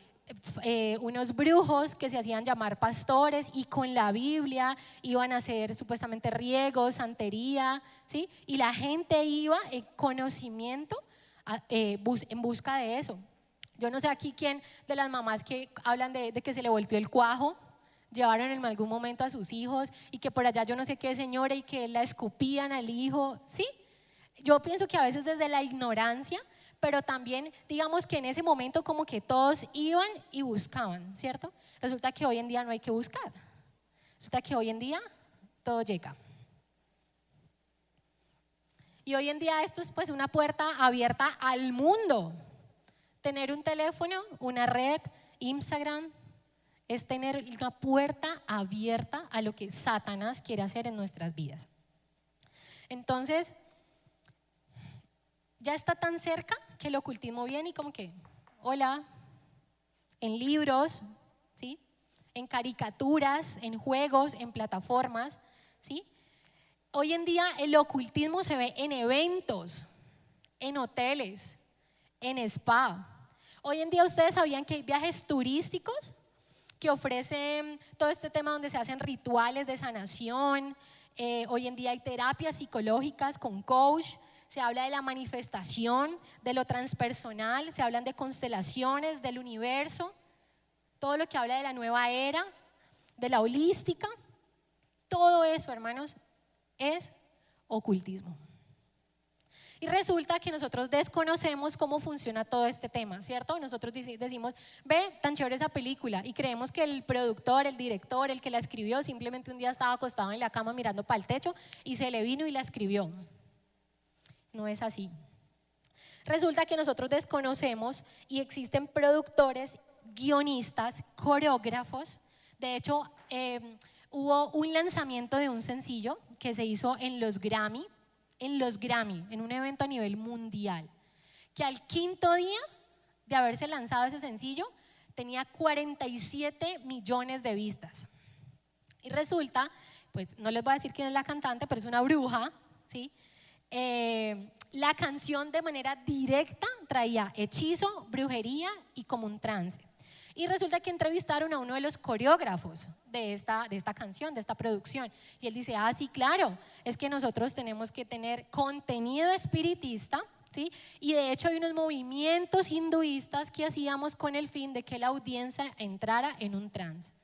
unos brujos que se hacían llamar pastores y con la Biblia iban a hacer supuestamente riegos, santería, ¿sí? Y la gente iba en conocimiento en busca de eso. Yo no sé aquí quién de las mamás que hablan de que se le volteó el cuajo, llevaron en algún momento a sus hijos y que por allá yo no sé qué señora y que la escupían al hijo, ¿sí? Yo pienso que a veces desde la ignorancia, pero también digamos que en ese momento como que todos iban y buscaban, ¿cierto? Resulta que hoy en día no hay que buscar, resulta que hoy en día todo llega. Y hoy en día esto es pues una puerta abierta al mundo. Tener un teléfono, una red, Instagram, es tener una puerta abierta a lo que Satanás quiere hacer en nuestras vidas. Entonces, ya está tan cerca que el ocultismo viene y como que, hola, en libros, ¿sí? En caricaturas, en juegos, en plataformas, ¿sí? Hoy en día el ocultismo se ve en eventos, en hoteles, en spa. Hoy en día ustedes sabían que hay viajes turísticos que ofrece todo este tema donde se hacen rituales de sanación. Hoy en día hay terapias psicológicas con coach, se habla de la manifestación, de lo transpersonal, se hablan de constelaciones, del universo, todo lo que habla de la nueva era, de la holística. Todo eso, hermanos, es ocultismo. Y resulta que nosotros desconocemos cómo funciona todo este tema, ¿cierto? Nosotros decimos, ve, tan chévere esa película, y creemos que el productor, el director, el que la escribió, simplemente un día estaba acostado en la cama mirando para el techo y se le vino y la escribió. No es así. Resulta que nosotros desconocemos y existen productores, guionistas, coreógrafos. De hecho, hubo un lanzamiento de un sencillo que se hizo en los Grammy, en un evento a nivel mundial, que al quinto día de haberse lanzado ese sencillo tenía 47 millones de vistas. Y resulta, pues no les voy a decir quién es la cantante, pero es una bruja, ¿sí? La canción de manera directa traía hechizo, brujería y como un trance. Y resulta que entrevistaron a uno de los coreógrafos de esta canción, de esta producción. Y él dice, sí, claro, es que nosotros tenemos que tener contenido espiritista, ¿sí? Y de hecho hay unos movimientos hinduistas que hacíamos con el fin de que la audiencia entrara en un trance.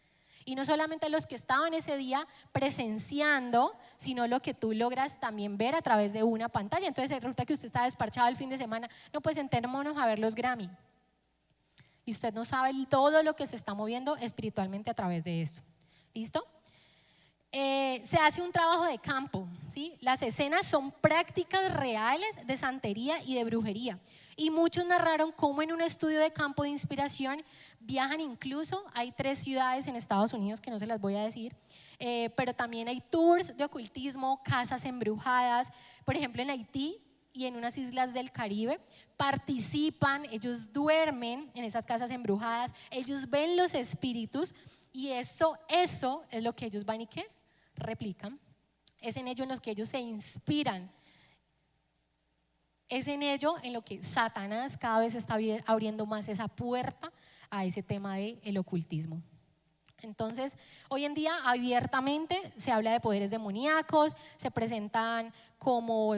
Y no solamente los que estaban ese día presenciando, sino lo que tú logras también ver a través de una pantalla. Entonces resulta que usted está desparchado el fin de semana, no, pues sentémonos a ver los Grammy. Y usted no sabe todo lo que se está moviendo espiritualmente a través de esto. ¿Listo? Se hace un trabajo de campo, ¿sí? Las escenas son prácticas reales de santería y de brujería. Y muchos narraron cómo en un estudio de campo de inspiración viajan incluso, hay 3 ciudades en Estados Unidos que no se las voy a decir, pero también hay tours de ocultismo, casas embrujadas, por ejemplo en Haití y en unas islas del Caribe, participan, ellos duermen en esas casas embrujadas, ellos ven los espíritus y eso es lo que ellos van y ¿qué? Replican. Es en ello en los que ellos se inspiran. Es en ello en lo que Satanás cada vez está abriendo más esa puerta a ese tema del ocultismo. Entonces, hoy en día abiertamente se habla de poderes demoníacos, se presentan como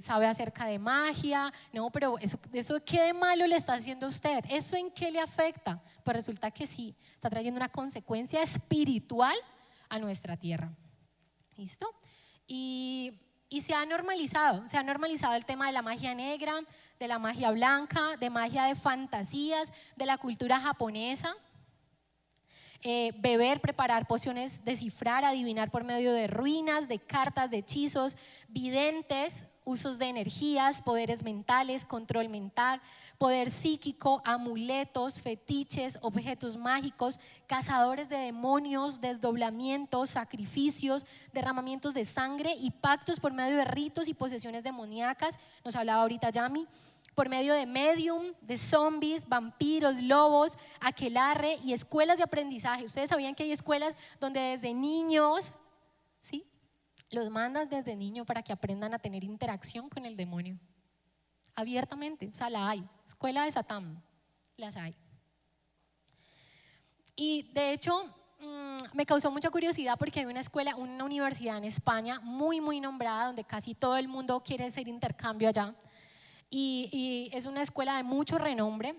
sabe acerca de magia, no, pero eso ¿qué de malo le está haciendo a usted? ¿Eso en qué le afecta? Pues resulta que sí, está trayendo una consecuencia espiritual a nuestra tierra. ¿Listo? Y se ha normalizado el tema de la magia negra, de la magia blanca, de magia de fantasías, de la cultura japonesa. Beber, preparar pociones, descifrar, adivinar por medio de ruinas, de cartas, de hechizos, videntes, usos de energías, poderes mentales, control mental, poder psíquico, amuletos, fetiches, objetos mágicos, cazadores de demonios, desdoblamientos, sacrificios, derramamientos de sangre y pactos por medio de ritos y posesiones demoníacas. Nos hablaba ahorita Yami. Por medio de medium, de zombies, vampiros, lobos, aquelarre y escuelas de aprendizaje. Ustedes sabían que hay escuelas donde desde niños, ¿sí? Los mandan desde niño para que aprendan a tener interacción con el demonio. Abiertamente, o sea, la hay. Escuela de Satán, las hay. Y de hecho, me causó mucha curiosidad porque hay una escuela, una universidad en España muy, muy nombrada, donde casi todo el mundo quiere hacer intercambio allá. Y es una escuela de mucho renombre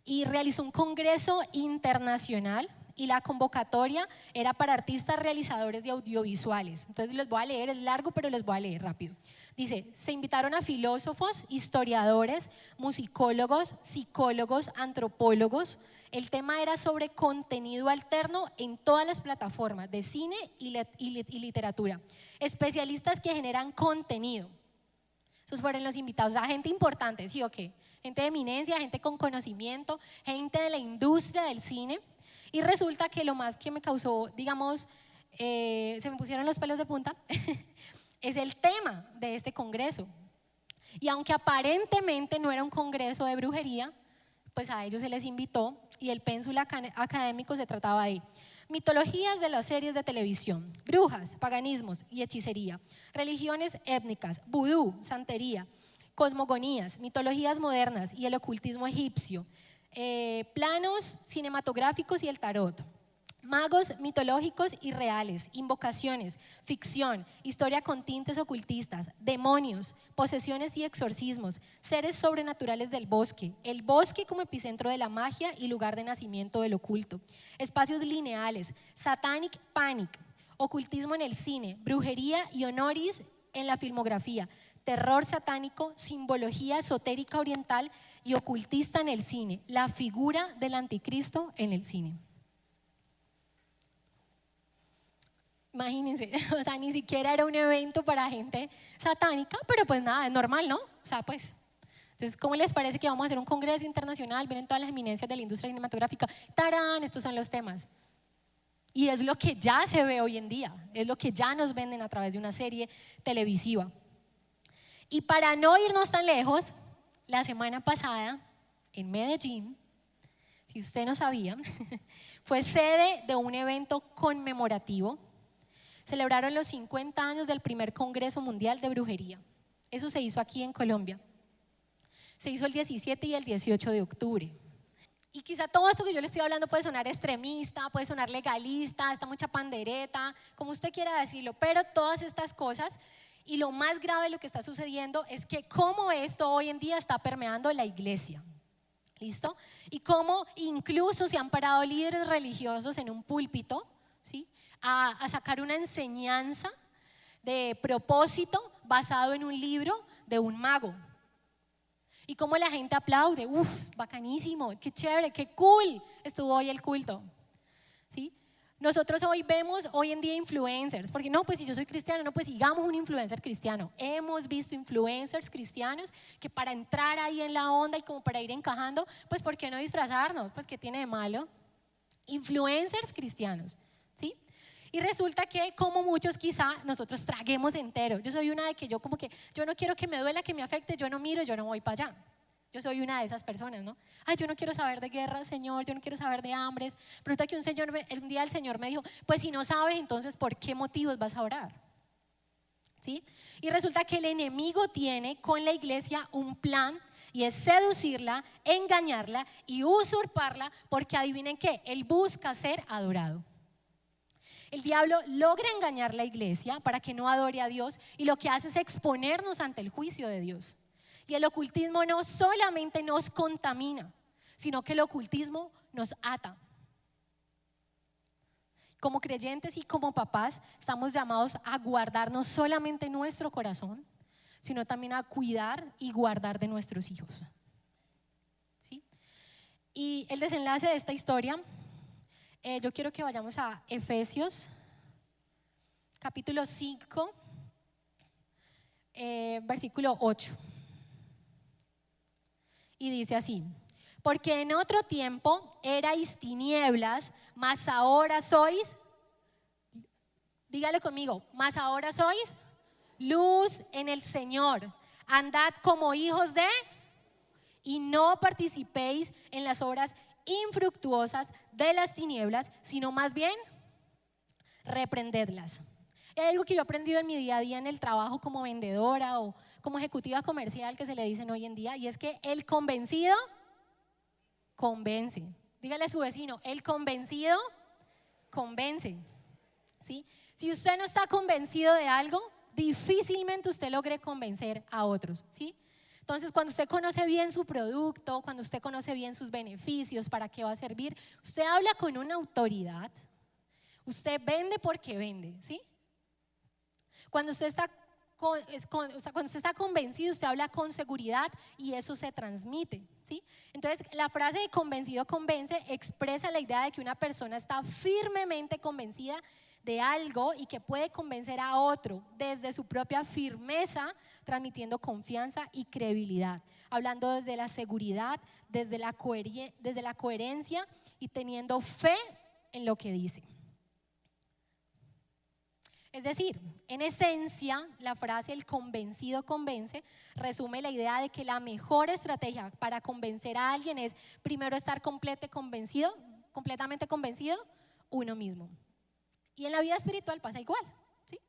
y realizó un congreso internacional y la convocatoria era para artistas realizadores de audiovisuales. Entonces les voy a leer, es largo pero les voy a leer rápido. Dice, se invitaron a filósofos, historiadores, musicólogos, psicólogos, antropólogos. El tema era sobre contenido alterno en todas las plataformas de cine y literatura. Especialistas que generan contenido. Esos fueron los invitados, o sea, gente importante, ¿sí o qué? Gente de eminencia, gente con conocimiento, gente de la industria del cine. Y resulta que lo más que me causó, digamos, se me pusieron los pelos de punta, es el tema de este congreso. Y aunque aparentemente no era un congreso de brujería, pues a ellos se les invitó y el pénsul académico se trataba de mitologías de las series de televisión, brujas, paganismos y hechicería, religiones étnicas, vudú, santería, cosmogonías, mitologías modernas y el ocultismo egipcio, planos cinematográficos y el tarot. Magos mitológicos y reales, invocaciones, ficción, historia con tintes ocultistas, demonios, posesiones y exorcismos, seres sobrenaturales del bosque, el bosque como epicentro de la magia y lugar de nacimiento del oculto, espacios lineales, satanic panic, ocultismo en el cine, brujería y honoris en la filmografía, terror satánico, simbología esotérica oriental y ocultista en el cine, la figura del anticristo en el cine. Imagínense, o sea, ni siquiera era un evento para gente satánica, pero pues nada, es normal, ¿no? O sea, pues, entonces, ¿cómo les parece que vamos a hacer un congreso internacional? Vienen todas las eminencias de la industria cinematográfica, ¡tarán! Estos son los temas. Y es lo que ya se ve hoy en día, es lo que ya nos venden a través de una serie televisiva. Y para no irnos tan lejos, la semana pasada, en Medellín, si usted no sabía, fue sede de un evento conmemorativo. Celebraron los 50 años del primer Congreso Mundial de Brujería. Eso se hizo aquí en Colombia. Se hizo el 17 y el 18 de octubre. Y quizá todo esto que yo le estoy hablando puede sonar extremista, puede sonar legalista, está mucha pandereta, como usted quiera decirlo, pero todas estas cosas, y lo más grave de lo que está sucediendo es que cómo esto hoy en día está permeando la iglesia. ¿Listo? Y cómo incluso se han parado líderes religiosos en un púlpito, ¿sí?, a sacar una enseñanza de propósito basado en un libro de un mago. Y cómo la gente aplaude, uff, bacanísimo, qué chévere, qué cool estuvo hoy el culto. ¿Sí? Nosotros hoy vemos hoy en día influencers, porque no, pues si yo soy cristiano, no, pues sigamos un influencer cristiano. Hemos visto influencers cristianos que para entrar ahí en la onda y como para ir encajando, pues ¿por qué no disfrazarnos? Pues ¿qué tiene de malo? Influencers cristianos, ¿sí? Y resulta que como muchos quizá nosotros traguemos entero. Yo soy una de que yo como que, yo no quiero que me duela, que me afecte, yo no miro, yo no voy para allá. Yo soy una de esas personas, ¿no? Ay, yo no quiero saber de guerra, Señor, yo no quiero saber de hambres. Pero resulta que un día el Señor me dijo, pues si no sabes, entonces ¿por qué motivos vas a orar? ¿Sí? Y resulta que el enemigo tiene con la iglesia un plan y es seducirla, engañarla y usurparla, porque adivinen qué, él busca ser adorado. El diablo logra engañar la iglesia para que no adore a Dios y lo que hace es exponernos ante el juicio de Dios. Y el ocultismo no solamente nos contamina, sino que el ocultismo nos ata. Como creyentes y como papás estamos llamados a guardar no solamente nuestro corazón, sino también a cuidar y guardar de nuestros hijos. ¿Sí? Y el desenlace de esta historia, yo quiero que vayamos a Efesios, capítulo 5, versículo 8. Y dice así: porque en otro tiempo erais tinieblas, mas ahora sois, dígale conmigo, mas ahora sois luz en el Señor. Andad como hijos de, y no participéis en las obras infructuosas de las tinieblas, sino más bien reprendedlas. Hay algo que yo he aprendido en mi día a día en el trabajo como vendedora o como ejecutiva comercial que se le dicen hoy en día, y es que el convencido convence. Dígale a su vecino, el convencido convence. ¿Sí? Si usted no está convencido de algo, difícilmente usted logre convencer a otros. ¿Sí? Entonces, cuando usted conoce bien su producto, cuando usted conoce bien sus beneficios, para qué va a servir, usted habla con una autoridad. Usted vende porque vende, ¿sí? Cuando usted está cuando usted está convencido, usted habla con seguridad y eso se transmite, ¿sí? Entonces, la frase de convencido convence expresa la idea de que una persona está firmemente convencida de algo y que puede convencer a otro desde su propia firmeza, transmitiendo confianza y credibilidad, hablando desde la seguridad, desde la coherencia y teniendo fe en lo que dice. Es decir, en esencia, la frase el convencido convence resume la idea de que la mejor estrategia para convencer a alguien es primero estar completamente convencido uno mismo. Y en la vida espiritual pasa igual, ¿sí?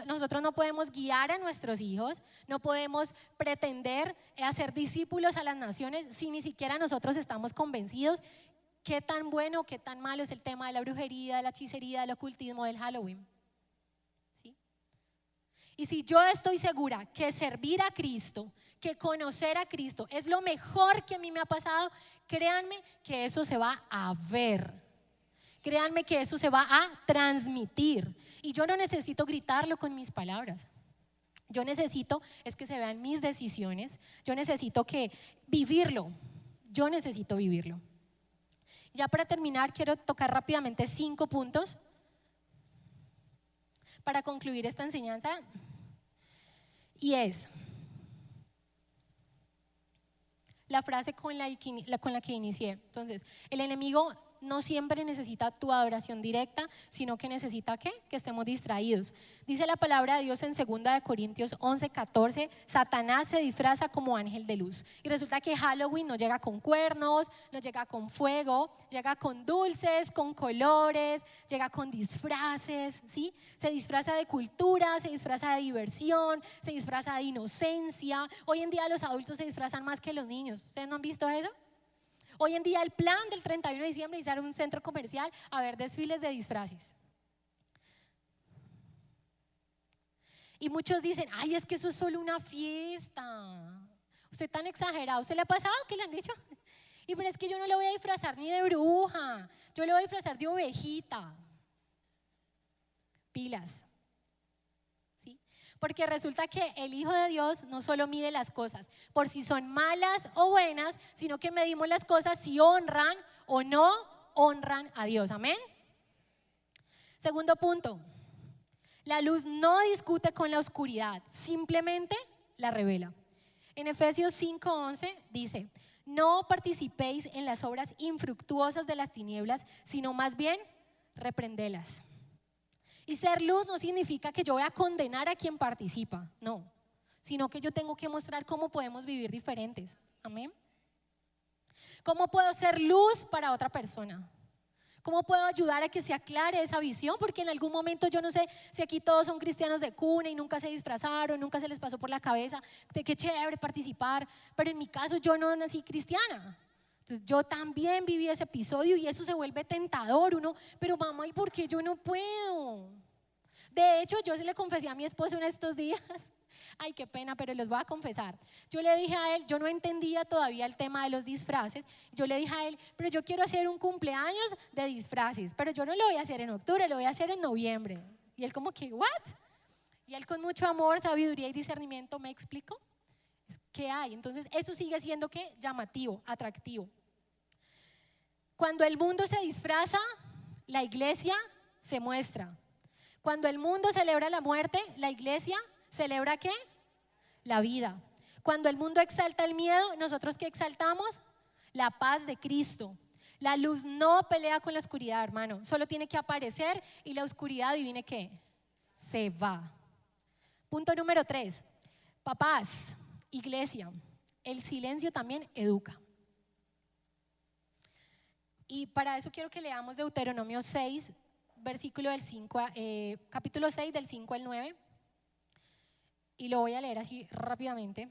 Nosotros no podemos guiar a nuestros hijos, no podemos pretender hacer discípulos a las naciones si ni siquiera nosotros estamos convencidos qué tan bueno o qué tan malo es el tema de la brujería, de la hechicería, del ocultismo, del Halloween. ¿Sí? Y si yo estoy segura que servir a Cristo, que conocer a Cristo es lo mejor que a mí me ha pasado, créanme que eso se va a ver. Créanme que eso se va a transmitir. Y yo no necesito gritarlo con mis palabras. Yo necesito es que se vean mis decisiones. Yo necesito que vivirlo. Yo necesito vivirlo. Ya para terminar, quiero tocar rápidamente 5 puntos para concluir esta enseñanza. Y es la frase con la que inicié. Entonces, el enemigo no siempre necesita tu adoración directa, sino que necesita ¿qué? Que estemos distraídos. Dice la palabra de Dios en 2 Corintios 11:14, Satanás se disfraza como ángel de luz. Y resulta que Halloween no llega con cuernos, no llega con fuego, llega con dulces, con colores, llega con disfraces, ¿sí? Se disfraza de cultura, se disfraza de diversión, se disfraza de inocencia. Hoy en día los adultos se disfrazan más que los niños. ¿Ustedes no han visto eso? Hoy en día el plan del 31 de diciembre es ir a un centro comercial a ver desfiles de disfraces. Y muchos dicen, ay, es que eso es solo una fiesta. Usted tan exagerado, ¿usted le ha pasado que le han dicho? Y pero es que yo no le voy a disfrazar ni de bruja, yo le voy a disfrazar de ovejita. Pilas. Porque resulta que el Hijo de Dios no solo mide las cosas por si son malas o buenas, sino que medimos las cosas si honran o no honran a Dios. Amén. Segundo punto, la luz no discute con la oscuridad, simplemente la revela. En Efesios 5:11 dice, no participéis en las obras infructuosas de las tinieblas, sino más bien reprendelas. Y ser luz no significa que yo voy a condenar a quien participa, no, sino que yo tengo que mostrar cómo podemos vivir diferentes. Amén. ¿Cómo puedo ser luz para otra persona? ¿Cómo puedo ayudar a que se aclare esa visión? Porque en algún momento yo no sé si aquí todos son cristianos de cuna y nunca se disfrazaron, nunca se les pasó por la cabeza de qué chévere participar, pero en mi caso yo no nací cristiana. Entonces yo también viví ese episodio y eso se vuelve tentador. Uno, pero mamá, ¿y por qué yo no puedo? De hecho, yo se le confesé a mi esposo en estos días. Ay, qué pena, pero les voy a confesar. Yo le dije a él, yo no entendía todavía el tema de los disfraces. Yo le dije a él, pero yo quiero hacer un cumpleaños de disfraces, pero yo no lo voy a hacer en octubre, lo voy a hacer en noviembre. Y él como que, ¿what? Y él con mucho amor, sabiduría y discernimiento me explicó. ¿Qué hay? Entonces eso sigue siendo ¿qué? Llamativo, atractivo. Cuando el mundo se disfraza, la iglesia se muestra. Cuando el mundo celebra la muerte, la iglesia celebra ¿qué? La vida. Cuando el mundo exalta el miedo, ¿nosotros qué exaltamos? La paz de Cristo. La luz no pelea con la oscuridad, hermano. Solo tiene que aparecer y la oscuridad, adivine qué, se va. Punto número 3. Papás, iglesia, el silencio también educa. Y para eso quiero que leamos Deuteronomio 6, capítulo 6 del 5 al 9. Y lo voy a leer así rápidamente.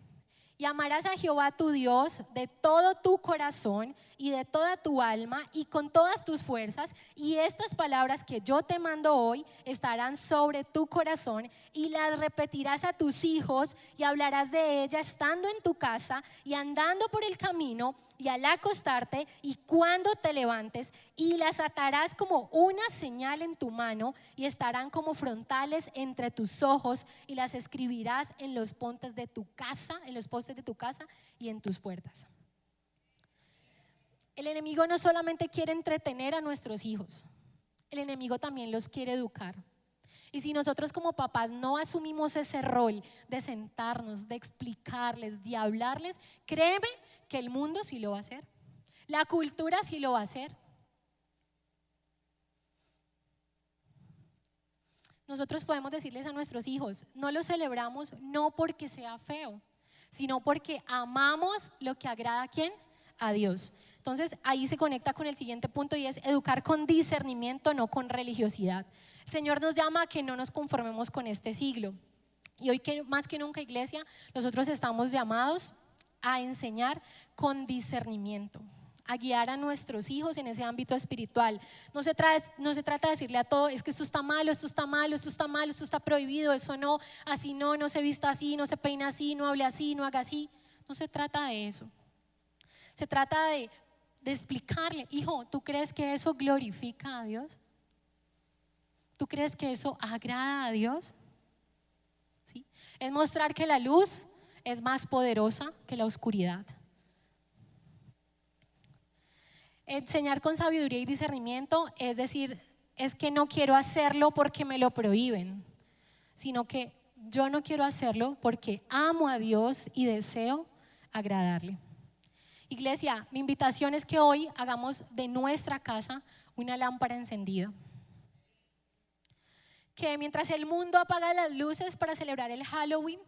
Y amarás a Jehová tu Dios de todo tu corazón y de toda tu alma y con todas tus fuerzas. Y estas palabras que yo te mando hoy estarán sobre tu corazón y las repetirás a tus hijos y hablarás de ellas estando en tu casa y andando por el camino y al acostarte y cuando te levantes, y las atarás como una señal en tu mano y estarán como frontales entre tus ojos y las escribirás en los postes de tu casa, y en tus puertas. El enemigo no solamente quiere entretener a nuestros hijos, el enemigo también los quiere educar. Y si nosotros como papás no asumimos ese rol de sentarnos, de explicarles, de hablarles, créeme que el mundo sí lo va a hacer, la cultura sí lo va a hacer. Nosotros podemos decirles a nuestros hijos, no lo celebramos no porque sea feo, sino porque amamos lo que agrada a ¿quién? A Dios. Entonces ahí se conecta con el siguiente punto y es educar con discernimiento, no con religiosidad. El Señor nos llama a que no nos conformemos con este siglo. Y hoy más que nunca, iglesia, nosotros estamos llamados a enseñar con discernimiento, a guiar a nuestros hijos en ese ámbito espiritual. No se trata de decirle a todo, es que esto está malo, esto está malo, esto está malo, esto está prohibido, eso no, así no se vista así, no se peina así, no hable así, no haga así. No se trata de eso. Se trata de explicarle, hijo, ¿tú crees que eso glorifica a Dios? ¿Tú crees que eso agrada a Dios? ¿Sí? Es mostrar que la luz es más poderosa que la oscuridad. Enseñar con sabiduría y discernimiento es decir, es que no quiero hacerlo porque me lo prohíben, sino que yo no quiero hacerlo porque amo a Dios y deseo agradarle. Iglesia, mi invitación es que hoy hagamos de nuestra casa una lámpara encendida. Que mientras el mundo apaga las luces para celebrar el Halloween,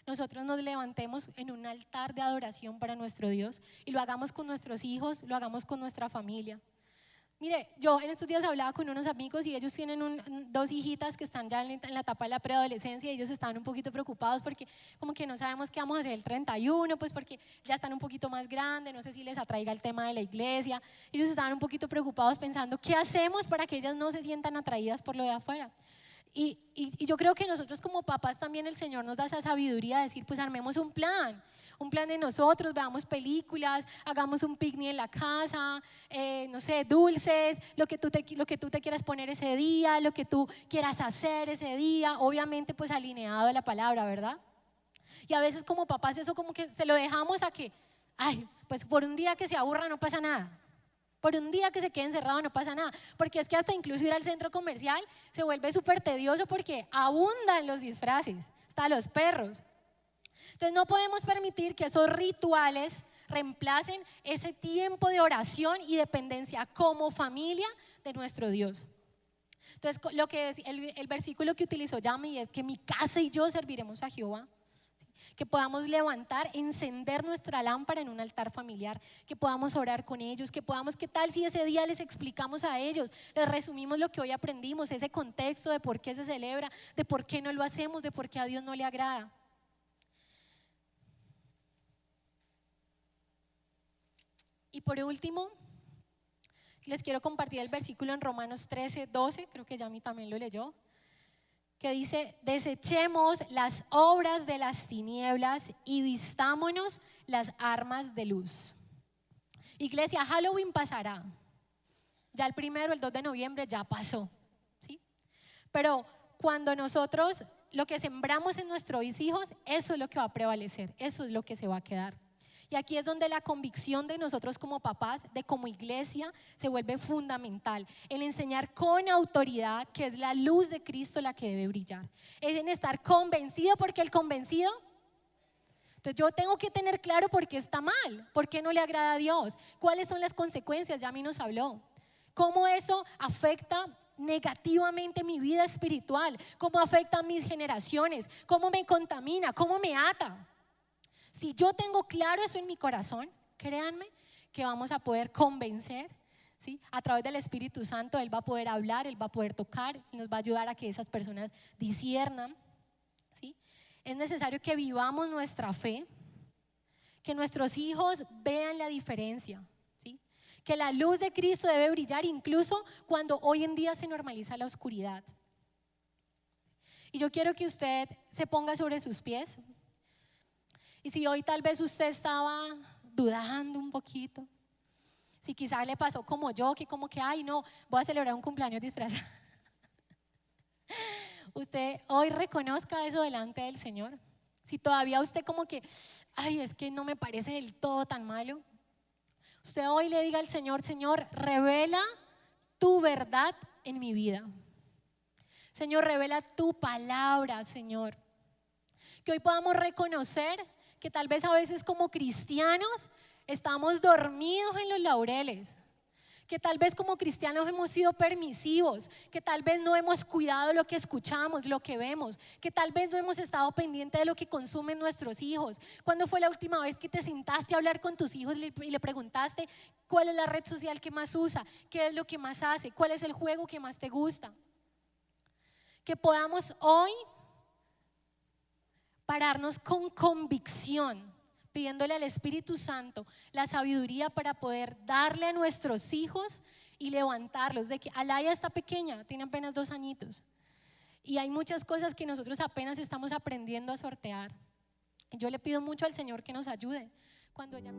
nosotros nos levantemos en un altar de adoración para nuestro Dios y lo hagamos con nuestros hijos, lo hagamos con nuestra familia. Mire, yo en estos días hablaba con unos amigos y ellos tienen dos hijitas que están ya en la etapa de la preadolescencia y ellos estaban un poquito preocupados porque como que no sabemos qué vamos a hacer el 31, pues porque ya están un poquito más grandes, no sé si les atraiga el tema de la iglesia. Ellos estaban un poquito preocupados pensando, ¿qué hacemos para que ellas no se sientan atraídas por lo de afuera? Y yo creo que nosotros como papás también el Señor nos da esa sabiduría de decir, pues armemos un plan de nosotros, veamos películas, hagamos un picnic en la casa, no sé, dulces, lo que tú te quieras poner ese día, lo que tú quieras hacer ese día, obviamente pues alineado a la palabra, ¿verdad? Y a veces como papás eso como que se lo dejamos a que, ay, pues por un día que se aburra no pasa nada. Por un día que se quede encerrado no pasa nada, porque es que hasta incluso ir al centro comercial se vuelve súper tedioso porque abundan los disfraces, hasta los perros. Entonces no podemos permitir que esos rituales reemplacen ese tiempo de oración y dependencia como familia de nuestro Dios. Entonces lo que es el versículo que utilizó Yami es que mi casa y yo serviremos a Jehová. Que podamos levantar, encender nuestra lámpara en un altar familiar, que podamos orar con ellos, que podamos, ¿qué tal si ese día les explicamos a ellos, les resumimos lo que hoy aprendimos, ese contexto de por qué se celebra, de por qué no lo hacemos, de por qué a Dios no le agrada? Y por último, les quiero compartir el versículo en Romanos 13:12, creo que Yami también lo leyó, que dice, desechemos las obras de las tinieblas y vistámonos las armas de luz. Iglesia, Halloween pasará. Ya el 1, el 2 de noviembre ya pasó, ¿sí? Pero cuando nosotros lo que sembramos en nuestros hijos, eso es lo que va a prevalecer, eso es lo que se va a quedar. Y aquí es donde la convicción de nosotros como papás, de como iglesia, se vuelve fundamental. El enseñar con autoridad que es la luz de Cristo la que debe brillar. Es en estar convencido, porque el convencido, entonces yo tengo que tener claro por qué está mal, por qué no le agrada a Dios, cuáles son las consecuencias, ya a mí nos habló. Cómo eso afecta negativamente mi vida espiritual, cómo afecta a mis generaciones, cómo me contamina, cómo me ata. Si yo tengo claro eso en mi corazón, créanme que vamos a poder convencer, ¿sí? A través del Espíritu Santo, Él va a poder hablar, Él va a poder tocar y nos va a ayudar a que esas personas disciernan, ¿sí? Es necesario que vivamos nuestra fe, que nuestros hijos vean la diferencia, ¿sí? Que la luz de Cristo debe brillar incluso cuando hoy en día se normaliza la oscuridad. Y yo quiero que usted se ponga sobre sus pies. Y si hoy tal vez usted estaba dudando un poquito, si quizás le pasó como yo, que como que, ay no, voy a celebrar un cumpleaños disfrazado. Usted hoy reconozca eso delante del Señor. Si todavía usted como que, ay, es que no me parece del todo tan malo, usted hoy le diga al Señor, Señor, revela tu verdad en mi vida. Señor, revela tu palabra, Señor. Que hoy podamos reconocer que tal vez a veces como cristianos estamos dormidos en los laureles, que tal vez como cristianos hemos sido permisivos, que tal vez no hemos cuidado lo que escuchamos, lo que vemos, que tal vez no hemos estado pendientes de lo que consumen nuestros hijos. ¿Cuándo fue la última vez que te sentaste a hablar con tus hijos y le preguntaste cuál es la red social que más usa, qué es lo que más hace, cuál es el juego que más te gusta? que podamos hoy pararnos con convicción, pidiéndole al Espíritu Santo la sabiduría para poder darle a nuestros hijos y levantarlos. De que Alaya está pequeña, tiene apenas 2 añitos, y hay muchas cosas que nosotros apenas estamos aprendiendo a sortear. Yo le pido mucho al Señor que nos ayude cuando ella